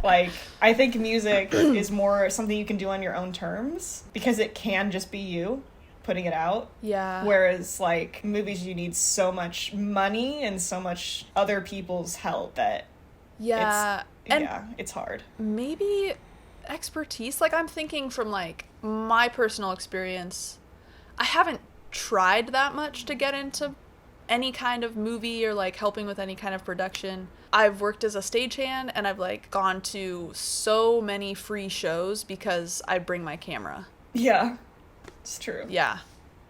like, I think music is more something you can do on your own terms, because it can just be you putting it out.
Yeah.
Whereas, like, movies, you need so much money and so much other people's help that it's hard.
Maybe expertise. Like, I'm thinking from, like, my personal experience, I haven't tried that much to get into any kind of movie or, like, helping with any kind of production. I've worked as a stagehand, and I've, like, gone to so many free shows because I bring my camera.
Yeah, it's true.
Yeah.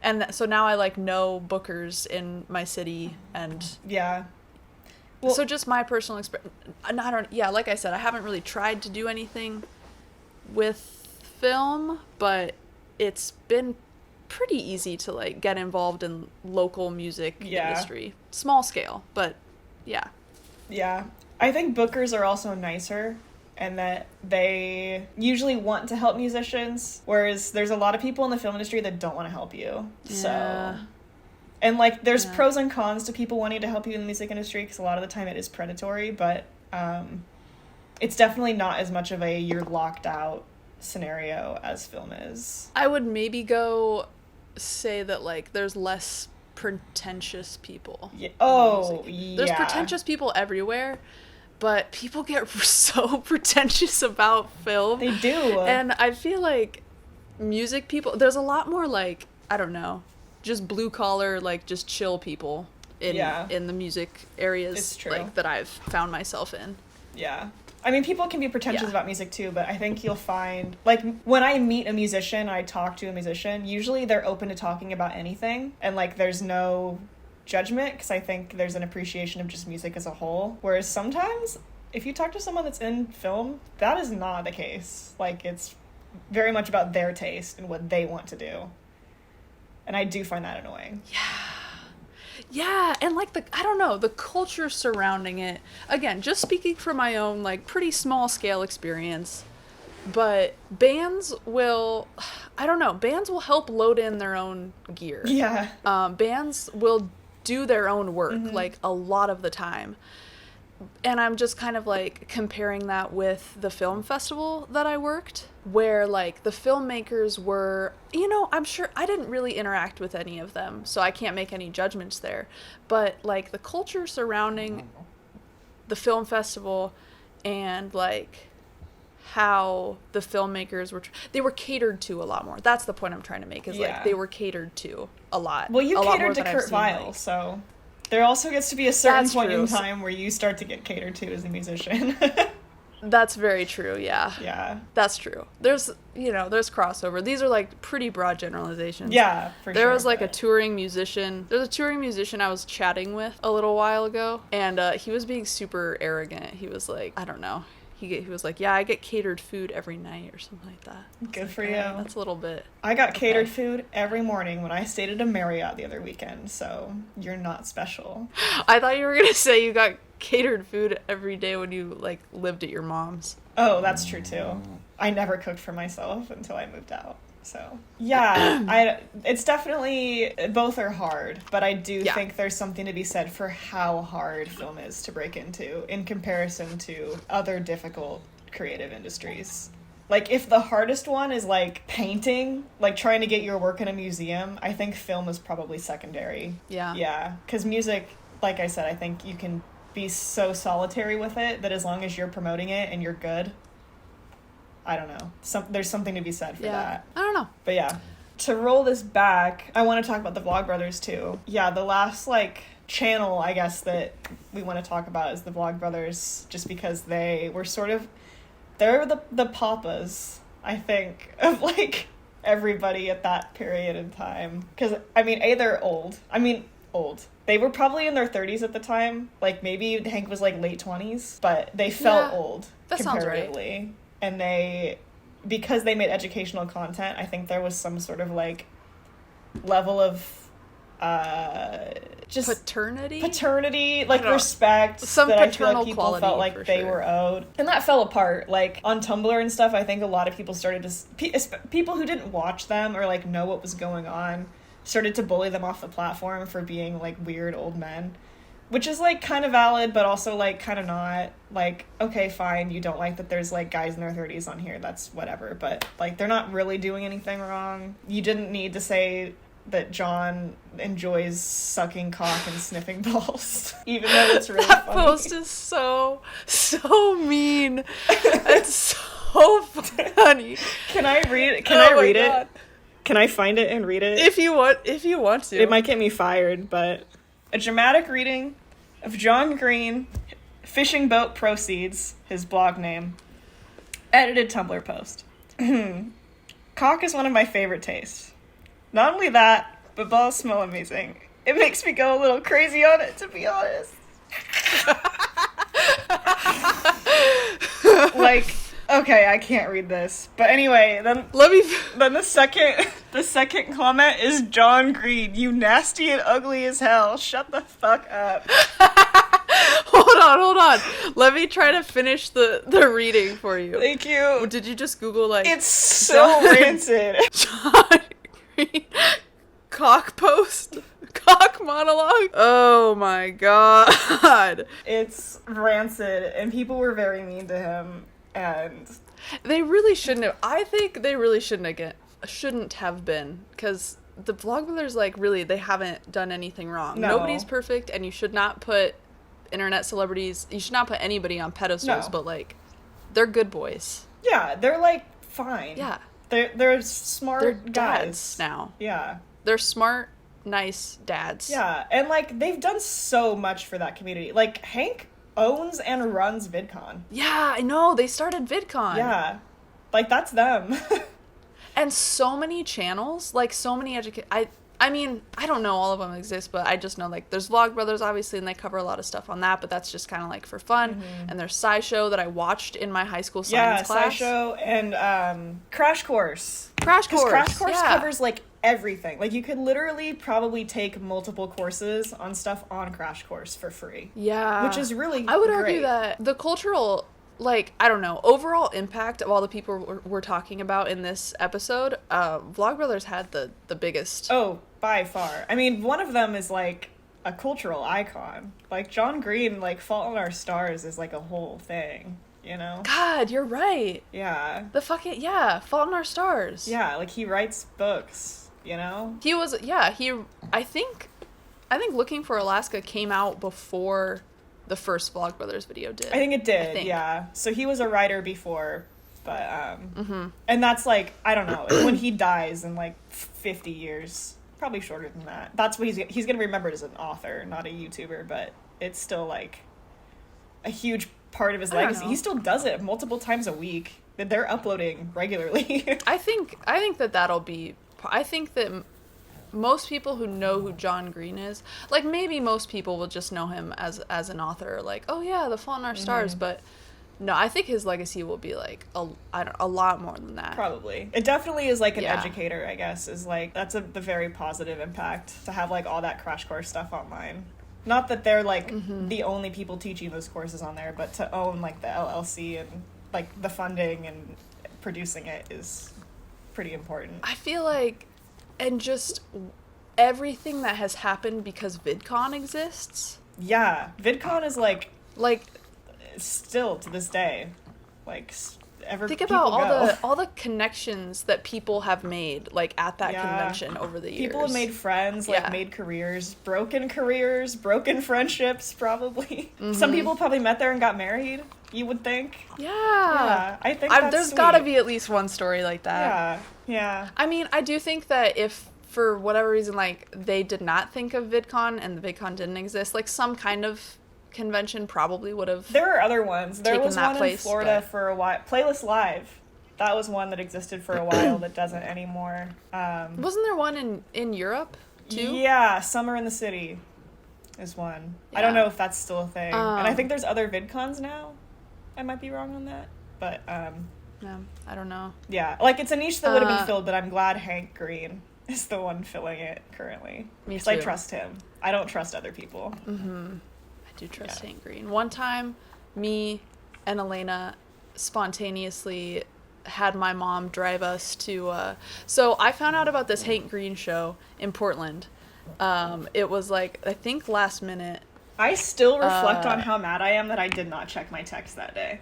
And so now I, like, know bookers in my city, and...
Yeah.
Well, so just my personal experience. Like I said, I haven't really tried to do anything with film, but it's been pretty easy to, like, get involved in local music industry. Small scale, but yeah.
Yeah. I think bookers are also nicer, and that they usually want to help musicians, whereas there's a lot of people in the film industry that don't want to help you.
Yeah.
So... And, like, there's pros and cons to people wanting to help you in the music industry, because a lot of the time it is predatory, but it's definitely not as much of a you're locked out scenario as film is.
I would maybe go say that, like, there's less pretentious people.
Yeah. Oh, yeah.
There's pretentious people everywhere, but people get so pretentious about film.
They do.
And I feel like music people, there's a lot more, like, I don't know, just blue collar, like, just chill people in the music areas, like, that I've found myself in.
Yeah. I mean, people can be pretentious
Yeah.
about music too, but I think you'll find, like, when I meet a musician, I talk to a musician, usually they're open to talking about anything, and, like, there's no judgment, because I think there's an appreciation of just music as a whole. Whereas sometimes, if you talk to someone that's in film, that is not the case. Like, it's very much about their taste and what they want to do. And I do find that annoying.
Yeah, and like I don't know, the culture surrounding it. Again, just speaking from my own like pretty small scale experience, but bands will help load in their own gear.
Yeah.
Bands will do their own work like a lot of the time. And I'm just kind of like comparing that with the film festival that I worked, where like the filmmakers were, I'm sure I didn't really interact with any of them, so I can't make any judgments there. But like the culture surrounding the film festival and like how the filmmakers they were catered to a lot more. That's the point I'm trying to make, is like they were catered to a lot.
Well, you
a lot
catered
more
to
than
Kurt
I've seen,
Weill,
like,
so there also gets to be a certain
That's
point
true.
in time where you start to get catered to as a musician.
That's very true, yeah.
Yeah.
That's true. There's crossover. These are like pretty broad generalizations.
Yeah, for sure.
There was like a touring musician. There's a touring musician I was chatting with a little while ago, and he was being super arrogant. He was like, I don't know. He was like, yeah, I get catered food every night or something like that.
Good for you.
That's a little bit.
I got catered food every morning when I stayed at a Marriott the other weekend, so you're not special.
I thought you were gonna say you got catered food every day when you like lived at your mom's.
Oh, that's true too. I never cooked for myself until I moved out. So yeah, it's definitely, both are hard, but I do think there's something to be said for how hard film is to break into in comparison to other difficult creative industries. Like, if the hardest one is like painting, like trying to get your work in a museum, I think film is probably secondary. Yeah, because music, like I said, I think you can be so solitary with it that as long as you're promoting it and you're good, I don't know. There's something to be said for that.
I don't know.
But yeah, to roll this back, I want to talk about the Vlogbrothers too. Yeah, the last like channel, I guess, that we want to talk about is the Vlogbrothers, just because they were they're the papas, I think, of like everybody at that period in time. Because, I mean, they're old. They were probably in their 30s at the time. Like, maybe Hank was like late 20s, but they felt old comparatively. Sounds right. And because they made educational content, I think there was some sort of like level of just paternity, like respect,
some
that
paternal
I feel like people
quality
felt like they were owed, and that fell apart. Like on Tumblr and stuff, I think a lot of people started to people who didn't watch them or like know what was going on started to bully them off the platform for being like weird old men. Which is, like, kind of valid, but also, like, kind of not. Like, okay, fine, you don't like that there's, like, guys in their 30s on here, that's whatever. But, like, they're not really doing anything wrong. You didn't need to say that John enjoys sucking cock and sniffing balls, even though it's really
that
funny.
Post is so mean. It's so funny.
Can I read it? Can I read it? Can I find it and read it?
If you want to.
It might get me fired, but... A dramatic reading of John Green, Fishing Boat Proceeds, his blog name. Edited Tumblr post. Cock is one of my favorite tastes. Not only that, but balls smell amazing. It makes me go a little crazy on it, to be honest. Like, okay, I can't read this. But anyway, then the second comment is John Green. You nasty and ugly as hell. Shut the fuck up.
Hold on. Let me try to finish the reading for you.
Thank you.
Did you just Google like
it's so rancid.
John Green cock post? Cock monologue? Oh my god.
It's rancid, and people were very mean to him. And
they really shouldn't have. I think they really shouldn't have been, because the Vlogbrothers, like, really, they haven't done anything wrong.
No.
Nobody's perfect, and you should not put internet celebrities, you should not put anybody on pedestals, but like, they're good boys.
Yeah, they're like fine.
Yeah,
they're smart
they're
guys
dads now.
Yeah,
they're smart, nice dads.
Yeah, and like they've done so much for that community. Like Hank owns and runs VidCon.
Yeah, I know. They started VidCon.
Yeah. Like, that's them.
And so many channels, like, so many I mean, I don't know all of them exist, but I just know, like, there's Vlogbrothers, obviously, and they cover a lot of stuff on that, but that's just kind of, like, for fun. Mm-hmm. And there's SciShow that I watched in my high school science class.
Yeah, SciShow and Crash Course.
Crash Course.
Because Crash Course covers, like, everything. Like, you could literally probably take multiple courses on stuff on Crash Course for free.
Yeah.
Which is really
I would argue that the cultural... like, I don't know, overall impact of all the people we're talking about in this episode, Vlogbrothers had the biggest.
Oh, by far. I mean, one of them is, like, a cultural icon. Like, John Green, like, Fault in Our Stars is, like, a whole thing, you know?
God, you're right.
Yeah.
Fault in Our Stars.
Yeah, like, he writes books, you know?
He was, I think Looking for Alaska came out before... the first Vlogbrothers video did.
I think it did, yeah. So he was a writer before, but, and that's, like, I don't know, when he dies in, like, 50 years, probably shorter than that. That's what he's gonna be remembered as an author, not a YouTuber, but it's still, like, a huge part of his legacy. He still does it multiple times a week. They're uploading regularly.
I think that'll be, I think that most people who know who John Green is, like, maybe most people will just know him as an author, like, oh yeah, The Fault in Our Stars, but no, I think his legacy will be, like, a lot more than that.
Probably. It definitely is, like, an educator, I guess, is, like, that's the very positive impact, to have, like, all that Crash Course stuff online. Not that they're, like, the only people teaching those courses on there, but to own, like, the LLC and, like, the funding and producing it is pretty important.
I feel like, and just everything that has happened because VidCon exists.
Yeah, VidCon is like still to this day, like,
think about all the connections that people have made, like, at that convention over the years.
People have made friends, like, made careers, broken friendships, probably. Some people probably met there and got married. You would think.
Yeah,
I think that's
there's
sweet.
Gotta be at least one story like that.
Yeah.
I mean, I do think that if, for whatever reason, like, they did not think of VidCon and the VidCon didn't exist, like, some kind of convention probably would have.
There are other ones. There was one in Florida
but...
for a while. Playlist Live. That was one that existed for a while that doesn't anymore.
Wasn't there one in Europe too?
Yeah, Summer in the City is one. Yeah. I don't know if that's still a thing. And I think there's other VidCons now. I might be wrong on that, but
no, I don't know.
Yeah, like, it's a niche that would have been filled, but I'm glad Hank Green is the one filling it currently.
Me too.
Because I trust him. I don't trust other people.
I do trust Hank Green. One time, me and Elena spontaneously had my mom drive us to, so I found out about this Hank Green show in Portland. It was, like, I think last minute.
I still reflect on how mad I am that I did not check my text that day.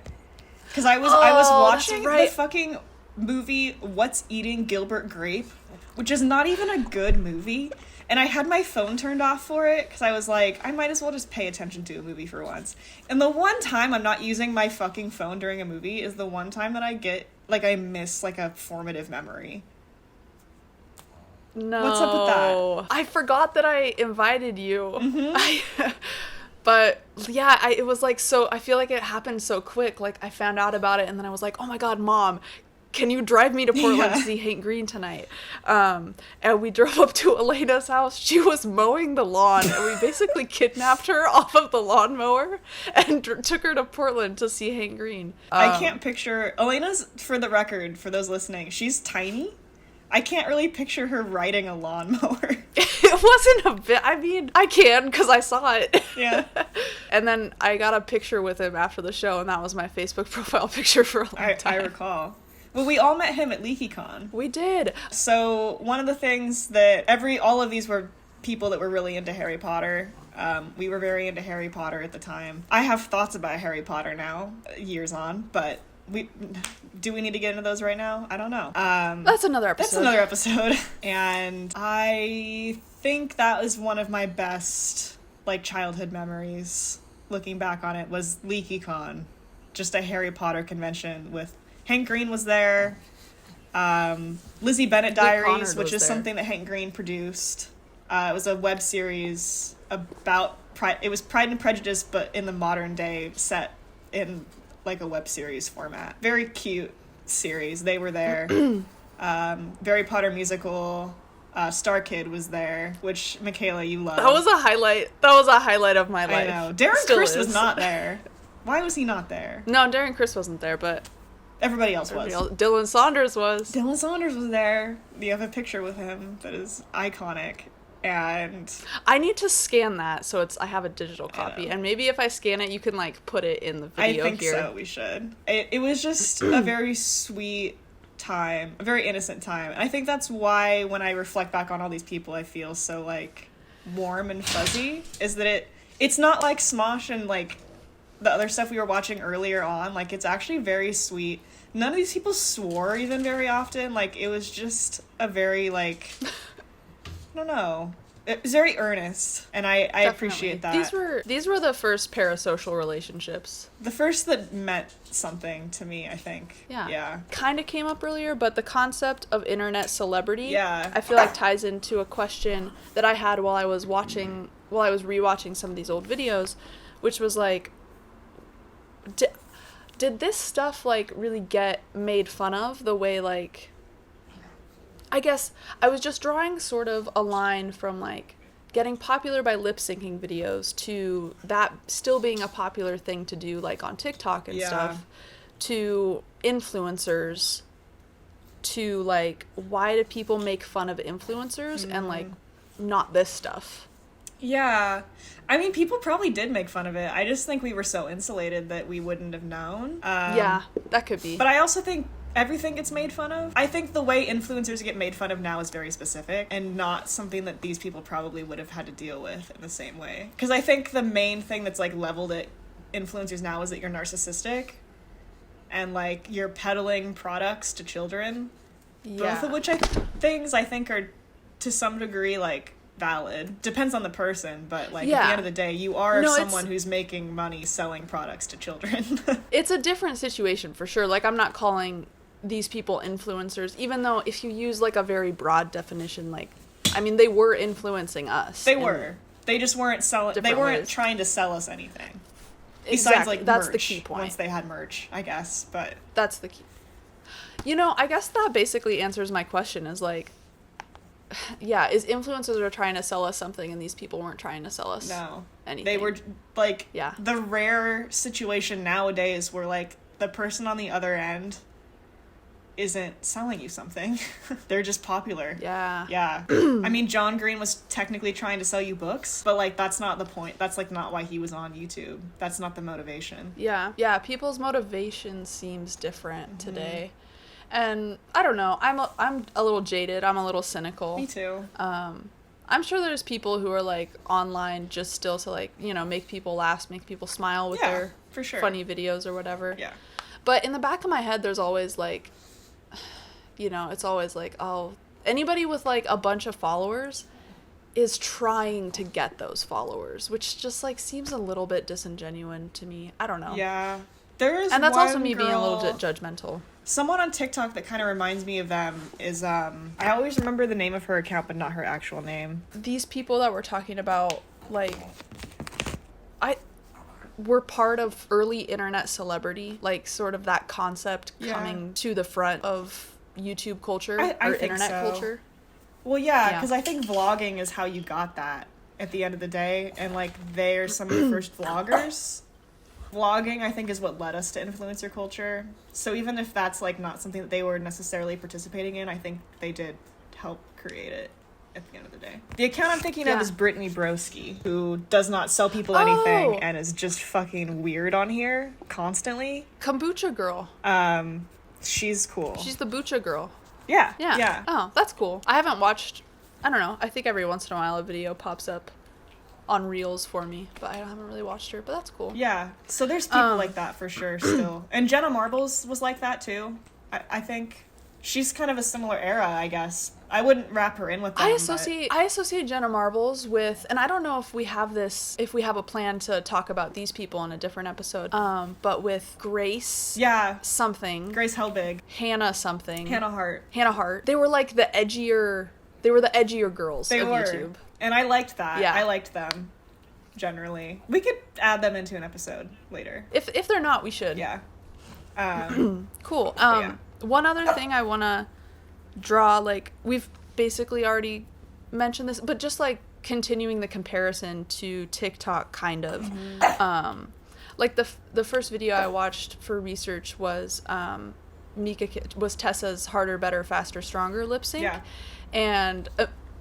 Because I was watching the fucking movie What's Eating Gilbert Grape, which is not even a good movie. And I had my phone turned off for it because I was like, I might as well just pay attention to a movie for once. And the one time I'm not using my fucking phone during a movie is the one time that I miss, like, a formative memory.
No.
What's up with that?
I forgot that I invited you. But, yeah, it was, like, so, I feel like it happened so quick. Like, I found out about it, and then I was like, oh my god, Mom, can you drive me to Portland to see Hank Green tonight? And we drove up to Elena's house. She was mowing the lawn, and we basically kidnapped her off of the lawnmower and took her to Portland to see Hank Green.
I can't picture... Elena's, for the record, for those listening, she's tiny. I can't really picture her riding a lawnmower.
It wasn't a bit. I mean, I can because I saw it.
Yeah.
And then I got a picture with him after the show, and that was my Facebook profile picture for a long time.
I recall. Well, we all met him at LeakyCon.
We did.
So one of the things that all of these were people that were really into Harry Potter. We were very into Harry Potter at the time. I have thoughts about Harry Potter now, years on, but do we need to get into those right now? I don't know.
That's another episode.
And I think that was one of my best, like, childhood memories, looking back on it, was LeakyCon. Just a Harry Potter convention with Hank Green was there. Lizzie Bennet Diaries, which is something that Hank Green produced. It was a web series about it was Pride and Prejudice, but in the modern day, set in like a web series format. Very cute series. They were there. Harry Potter musical. Star Kid was there, which Michaela, you love.
That was a highlight. That was a highlight of my life.
I know. Darren Criss was not there. Why was he not there?
No, Darren Criss wasn't there, but
everybody else was.
Dylan Saunders was.
Dylan Saunders was there. You have a picture with him that is iconic. And
I need to scan that so I have a digital copy, and maybe if I scan it, you can like put it in the video here.
I think so. We should. It was just a very sweet time, a very innocent time. And I think that's why when I reflect back on all these people, I feel so like warm and fuzzy. Is that it's not like Smosh and like the other stuff we were watching earlier on. Like, it's actually very sweet. None of these people swore even very often. Like, it was just a very like. I don't know. It was very earnest, and I appreciate that.
These were the first parasocial relationships.
The first that meant something to me, I think. Yeah.
Kind of came up earlier, but the concept of internet celebrity,
I
feel like ties into a question that I had while I was rewatching some of these old videos, which was like, did this stuff like really get made fun of the way like, I guess I was just drawing sort of a line from, like, getting popular by lip-syncing videos to that still being a popular thing to do, like, on TikTok and stuff, to influencers, to, like, why do people make fun of influencers and, like, not this stuff?
Yeah. I mean, people probably did make fun of it. I just think we were so insulated that we wouldn't have known.
Yeah, that could be.
But I also think everything gets made fun of. I think the way influencers get made fun of now is very specific and not something that these people probably would have had to deal with in the same way. Because I think the main thing that's like leveled at influencers now is that you're narcissistic and like you're peddling products to children. Yeah. Both of which things I think are to some degree like valid. Depends on the person, but like at the end of the day, you are someone who's making money selling products to children.
It's a different situation for sure. Like, I'm not calling these people influencers, even though if you use like a very broad definition, like, I mean, they were influencing us.
They were. They just weren't selling. They weren't trying to sell us anything.
Exactly.
Besides, like,
that's
merch,
the key point.
Once they had merch, I guess. But
that's the key. You know, I guess that basically answers my question. Is like, yeah, is influencers are trying to sell us something, and these people weren't trying to sell us anything.
They were like, the rare situation nowadays where like the person on the other end isn't selling you something. They're just popular. Yeah. I mean, John Green was technically trying to sell you books, but like that's not the point. That's like not why he was on YouTube. That's not the motivation.
Yeah, people's motivation seems different today. And I don't know, I'm a little jaded, I'm a little cynical.
Me too.
I'm sure there's people who are like online just still to like, you know, make people laugh, make people smile with their
for sure.
funny videos or whatever.
Yeah.
But in the back of my head, there's always like, you know, it's always like, oh, anybody with like a bunch of followers is trying to get those followers, which just like seems a little bit disingenuous to me. I don't know.
Yeah. There's
and that's also me being a little bit judgmental.
Someone on TikTok that kind of reminds me of them is, I always remember the name of her account, but not her actual name.
These people that we're talking about, like, were part of early internet celebrity, like, sort of that concept coming to the front of YouTube culture, or internet culture.
Well, yeah, because I think vlogging is how you got that at the end of the day, and, like, they're some of the first vloggers. Vlogging, I think, is what led us to influencer culture. So even if that's, like, not something that they were necessarily participating in, I think they did help create it at the end of the day. The account I'm thinking of is Brittany Broski, who does not sell people anything and is just fucking weird on here constantly.
Kombucha girl.
She's cool.
She's the Bucha girl.
Yeah.
Oh, that's cool. I haven't watched, I don't know, I think every once in a while a video pops up on Reels for me, but I haven't really watched her, but that's cool.
Yeah, so there's people like that for sure still. And Jenna Marbles was like that too. I think she's kind of a similar era, I guess. I wouldn't wrap her in with them.
I associate Jenna Marbles with, and I don't know if we have a plan to talk about these people in a different episode, but with Grace.
Yeah.
Something.
Grace Helbig.
Hannah something.
Hannah Hart.
They were like the edgier girls of YouTube.
And I liked that.
Yeah.
I liked them. generally. We could add them into an episode later.
If they're not, we should.
Yeah.
Cool.
Yeah.
One other thing I want to draw, like, we've basically already mentioned this, but just, like, continuing the comparison to TikTok, kind of. Like, the first video I watched for research was was Tessa's Harder, Better, Faster, Stronger lip sync.
Yeah.
And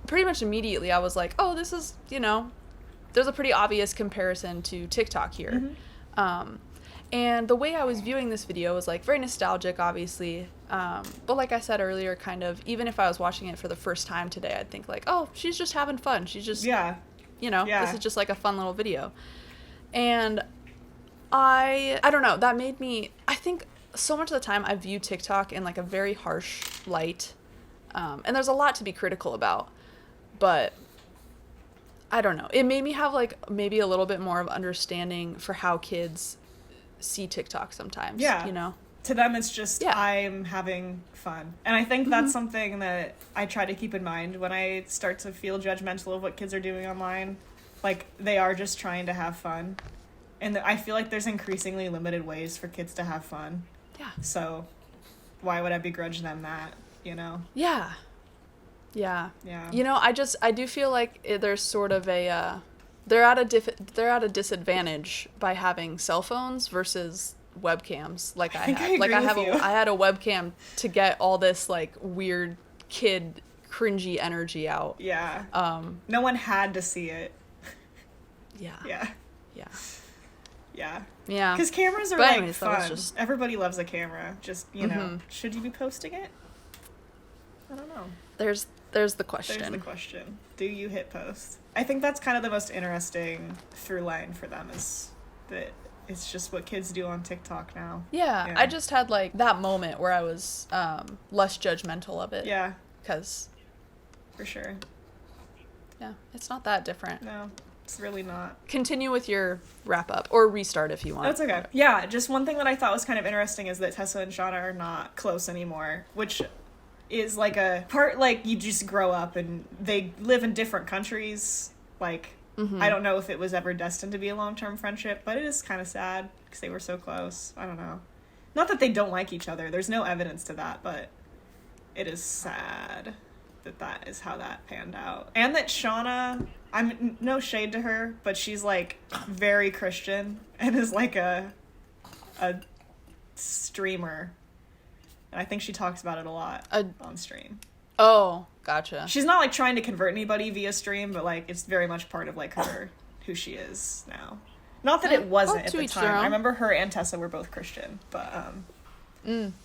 pretty much immediately I was like, oh, this is, there's a pretty obvious comparison to TikTok here. And the way I was viewing this video was, like, very nostalgic, obviously. But like I said earlier, kind of, even if I was watching it for the first time today, I'd think, like, oh, she's just having fun. She's just, this is just, like, a fun little video. And I don't know, that made me, I think so much of the time I view TikTok in, like, a very harsh light. And there's a lot to be critical about. But I don't know. It made me have, like, maybe a little bit more of understanding for how kids see TikTok sometimes.
Yeah. To them, it's just, I'm having fun. And I think that's something that I try to keep in mind when I start to feel judgmental of what kids are doing online. Like, they are just trying to have fun. And I feel like there's increasingly limited ways for kids to have fun.
Yeah.
So why would I begrudge them that,
Yeah. I do feel like there's sort of a they're at a disadvantage by having cell phones versus webcams like I had. Like I had a webcam to get all this, like, weird kid cringy energy out.
Yeah. No one had to see it.
Yeah.
Yeah.
Yeah.
Yeah.
Yeah.
Because cameras are,
anyways,
fun. Everybody loves a camera. Just, should you be posting it? I don't know.
There's the question.
There's the question. Do you hit post? I think that's kind of the most interesting through line for them, is that it's just what kids do on TikTok now.
Yeah. I just had, like, that moment where I was less judgmental of it.
Yeah.
Because...
For sure.
Yeah. It's not that different.
No. It's really not.
Continue with your wrap up, or restart if you want.
That's okay. Yeah, just one thing that I thought was kind of interesting is that Tessa and Shawna are not close anymore, which is, like, a part, like, you just grow up and they live in different countries. Like, I don't know if it was ever destined to be a long-term friendship, but it is kind of sad because they were so close. I don't know. Not that they don't like each other. There's no evidence to that, but it is sad that is how that panned out. And that Shawna, I'm no shade to her, but she's, like, very Christian and is, like, a streamer. And I think she talks about it a lot on stream.
Oh, gotcha.
She's not, like, trying to convert anybody via stream, but, like, it's very much part of, like, who she is now. Not that it wasn't at the time. I remember her and Tessa were both Christian, but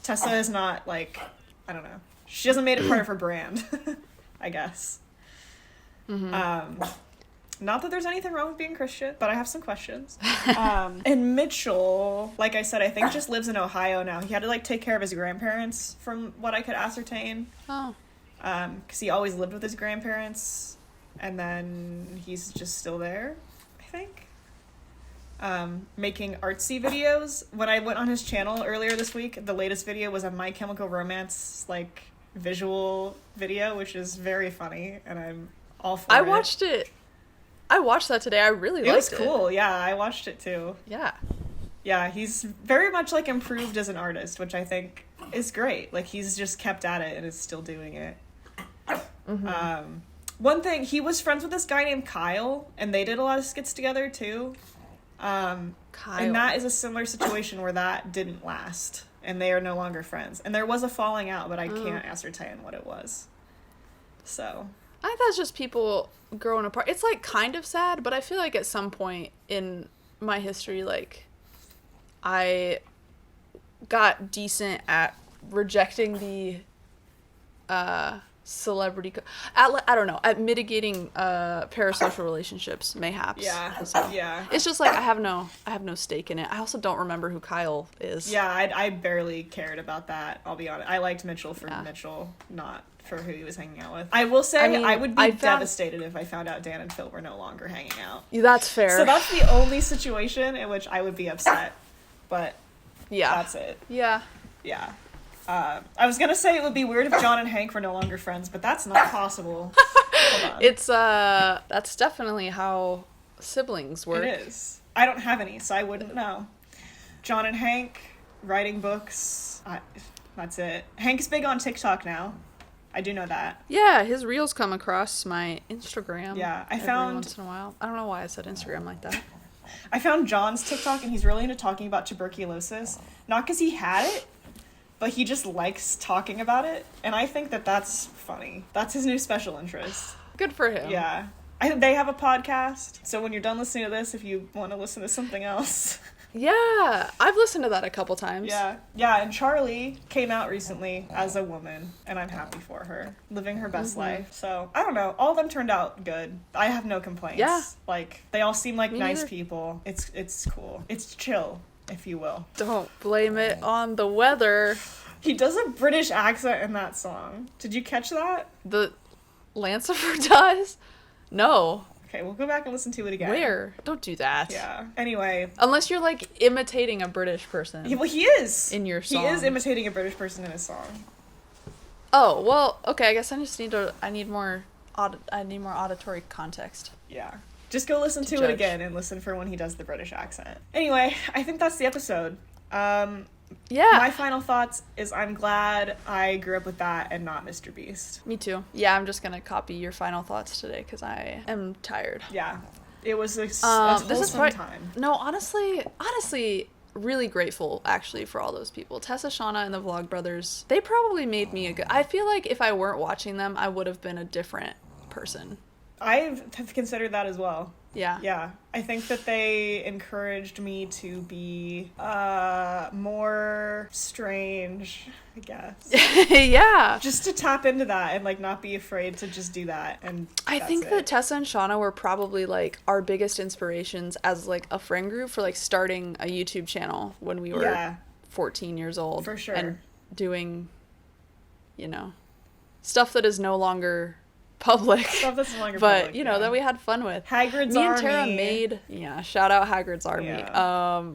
Tessa is not, like, I don't know. She hasn't made it part of her brand, I guess. Not that there's anything wrong with being Christian, but I have some questions. And Mitchell, like I said, I think just lives in Ohio now. He had to, like, take care of his grandparents, from what I could ascertain.
Oh.
Because he always lived with his grandparents, and then he's just still there, I think. Making artsy videos. When I went on his channel earlier this week, the latest video was a My Chemical Romance, like, visual video, which is very funny, and I'm all for it.
I watched it. I watched that today. I really liked it.
It was cool. Yeah, I watched it too.
Yeah.
Yeah, he's very much, like, improved as an artist, which I think is great. Like, he's just kept at it and is still doing it. One thing, he was friends with this guy named Kyle, and they did a lot of skits together too. Kyle. And that is a similar situation where that didn't last, and they are no longer friends. And there was a falling out, but I can't ascertain what it was. So
I think that's just people growing apart. It's, like, kind of sad, but I feel like at some point in my history, like, I got decent at rejecting the celebrity I don't know, at mitigating parasocial relationships, mayhaps.
Yeah.
So
Yeah.
it's just, like, I have no stake in it. I also don't remember who Kyle is.
Yeah, I barely cared about that, I'll be honest. I liked Mitchell for Mitchell, not for who he was hanging out with. I will say, I would be devastated if I found out Dan and Phil were no longer hanging out.
That's fair.
So that's the only situation in which I would be upset. But that's it.
Yeah.
Yeah. I was gonna say it would be weird if John and Hank were no longer friends, but that's not possible. Hold on.
It's that's definitely how siblings work.
It is. I don't have any, so I wouldn't know. John and Hank, writing books. That's it. Hank's big on TikTok now. I do know that.
Yeah, his reels come across my Instagram.
Yeah, I
every
found...
once in a while. I don't know why I said Instagram like that.
I found John's TikTok, and he's really into talking about tuberculosis. Not because he had it, but he just likes talking about it. And I think that that's funny. That's his new special interest.
Good for him.
Yeah. They have a podcast, so when you're done listening to this, if you want to listen to something else...
Yeah, I've listened to that a couple times.
Yeah, and Charlie came out recently as a woman, and I'm happy for her, living her best life. So, I don't know, all of them turned out good. I have no complaints.
Yeah.
Like, they all seem like
Me
nice
neither.
people. It's cool. It's chill, if you will.
Don't blame it on the weather.
He does a British accent in that song. Did you catch that?
The Lancifer does? No.
Okay, we'll go back and listen to it again.
Where? Don't do that.
Yeah. Anyway.
Unless you're, like, imitating a British person.
He is.
In your song.
He is imitating a British person in his song.
Oh, well, okay, I guess I need more auditory context.
Yeah. Just go listen to it again and listen for when he does the British accent. Anyway, I think that's the episode.
Yeah.
My final thoughts is I'm glad I grew up with that and not Mr. Beast.
Me too. Yeah, I'm just gonna copy your final thoughts today because I am tired.
Yeah. It was a
This is
wholesome time.
No, honestly, really grateful actually for all those people. Tessa, Shawna, and the Vlogbrothers. They probably made me I feel like if I weren't watching them, I would have been a different person.
I have considered that as well.
Yeah.
Yeah. I think that they encouraged me to be more strange, I guess.
Yeah.
Just to tap into that and like not be afraid to just do that. And
I think that Tessa and Shawna were probably like our biggest inspirations as like a friend group for like starting a YouTube channel when we were 14 years old.
For sure.
And doing, stuff that is no longer public.
Stuff that's no longer
but,
public,
that we had fun with.
Hagrid's
Me
Army.
and Tara made, shout out Hagrid's Army.
Yeah.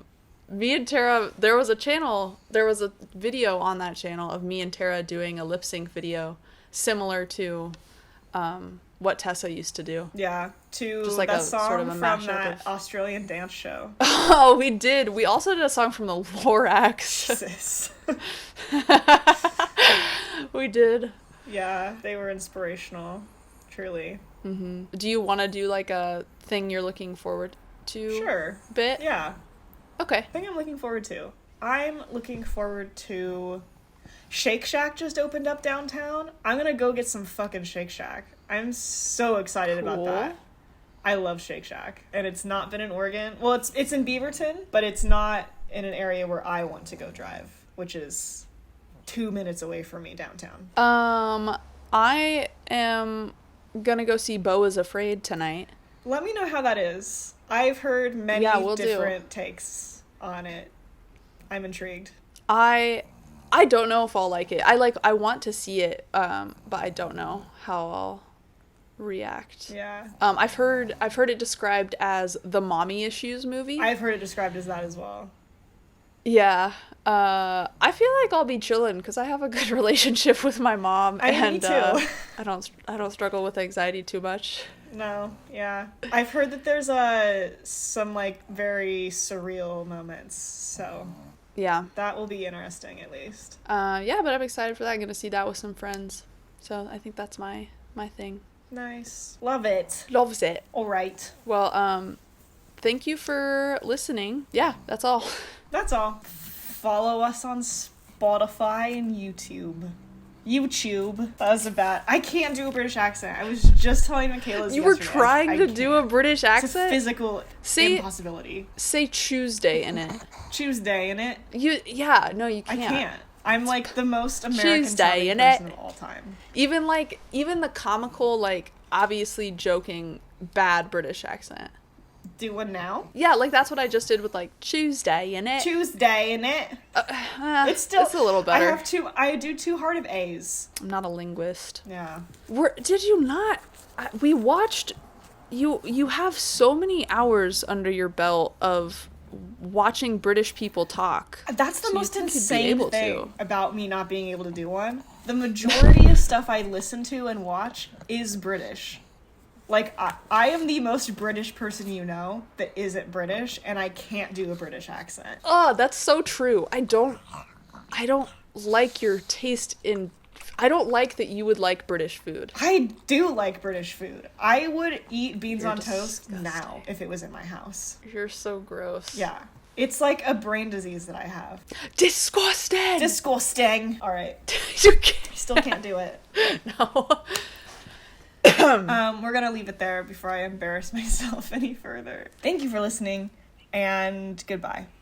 Me and Tara, there was a video on that channel of me and Tara doing a lip sync video similar to what Tessa used to do.
Yeah, to
just like
that
a
song
sort of a
from
mashup
that
of...
Australian dance show.
Oh, we did. We also did a song from the Lorax.
Jesus.
We did.
Yeah, they were inspirational. Truly.
Mm-hmm. Do you want to do like a thing you're looking forward to?
Sure.
Bit?
Yeah.
Okay.
Thing I'm looking forward to. I'm looking forward to... Shake Shack just opened up downtown. I'm gonna go get some fucking Shake Shack. I'm so excited about that. I love Shake Shack. And it's not been in Oregon. Well, it's in Beaverton, but it's not in an area where I want to go drive, which is 2 minutes away from me downtown.
I am gonna go see Beau is Afraid tonight.
Let me know how that is. I've heard many different takes on it. I'm intrigued.
I don't know if I'll like it. I want to see it, but I don't know how I'll react.
Yeah.
I've heard it described as the mommy issues movie.
I've heard it described as that as well.
Yeah. I feel like I'll be chilling because I have a good relationship with my mom,
me too.
I don't struggle with anxiety too much.
No, yeah. I've heard that there's some like very surreal moments, so
yeah,
that will be interesting at least.
Yeah, but I'm excited for that. I'm gonna see that with some friends, so I think that's my thing.
Nice, love it.
Loves it.
All right.
Well, thank you for listening. Yeah, that's all.
That's all. Follow us on Spotify and YouTube. That was a bad... I can't do a British accent. I was just telling Michaela
You were trying to do a British accent?
It's a physical impossibility.
Say Tuesday in it.
Tuesday in it?
You can't.
I can't. I'm like the most American sounding person of all time.
Even the comical, like, obviously joking, bad British accent.
Do one now?
Yeah, like that's what I just did with like Tuesday in it.
Tuesday in it. It's a little better. I do too hard of A's.
I'm not a linguist.
Yeah.
Did you not? We watched. You have so many hours under your belt of watching British people talk.
That's the most insane thing about me not being able to do one. The majority of stuff I listen to and watch is British. Like, I am the most British person you know that isn't British, and I can't do a British accent.
Oh, that's so true. I don't like your taste in... I don't like that you would like British food.
I do like British food. I would eat beans
You're
on toast
disgusting.
now if it was in my house.
You're so gross.
Yeah. It's like a brain disease that I have.
Disgusting!
Disgusting! Alright.
You can't.
Still can't do it.
No.
We're gonna leave it there before I embarrass myself any further. Thank you for listening, and goodbye.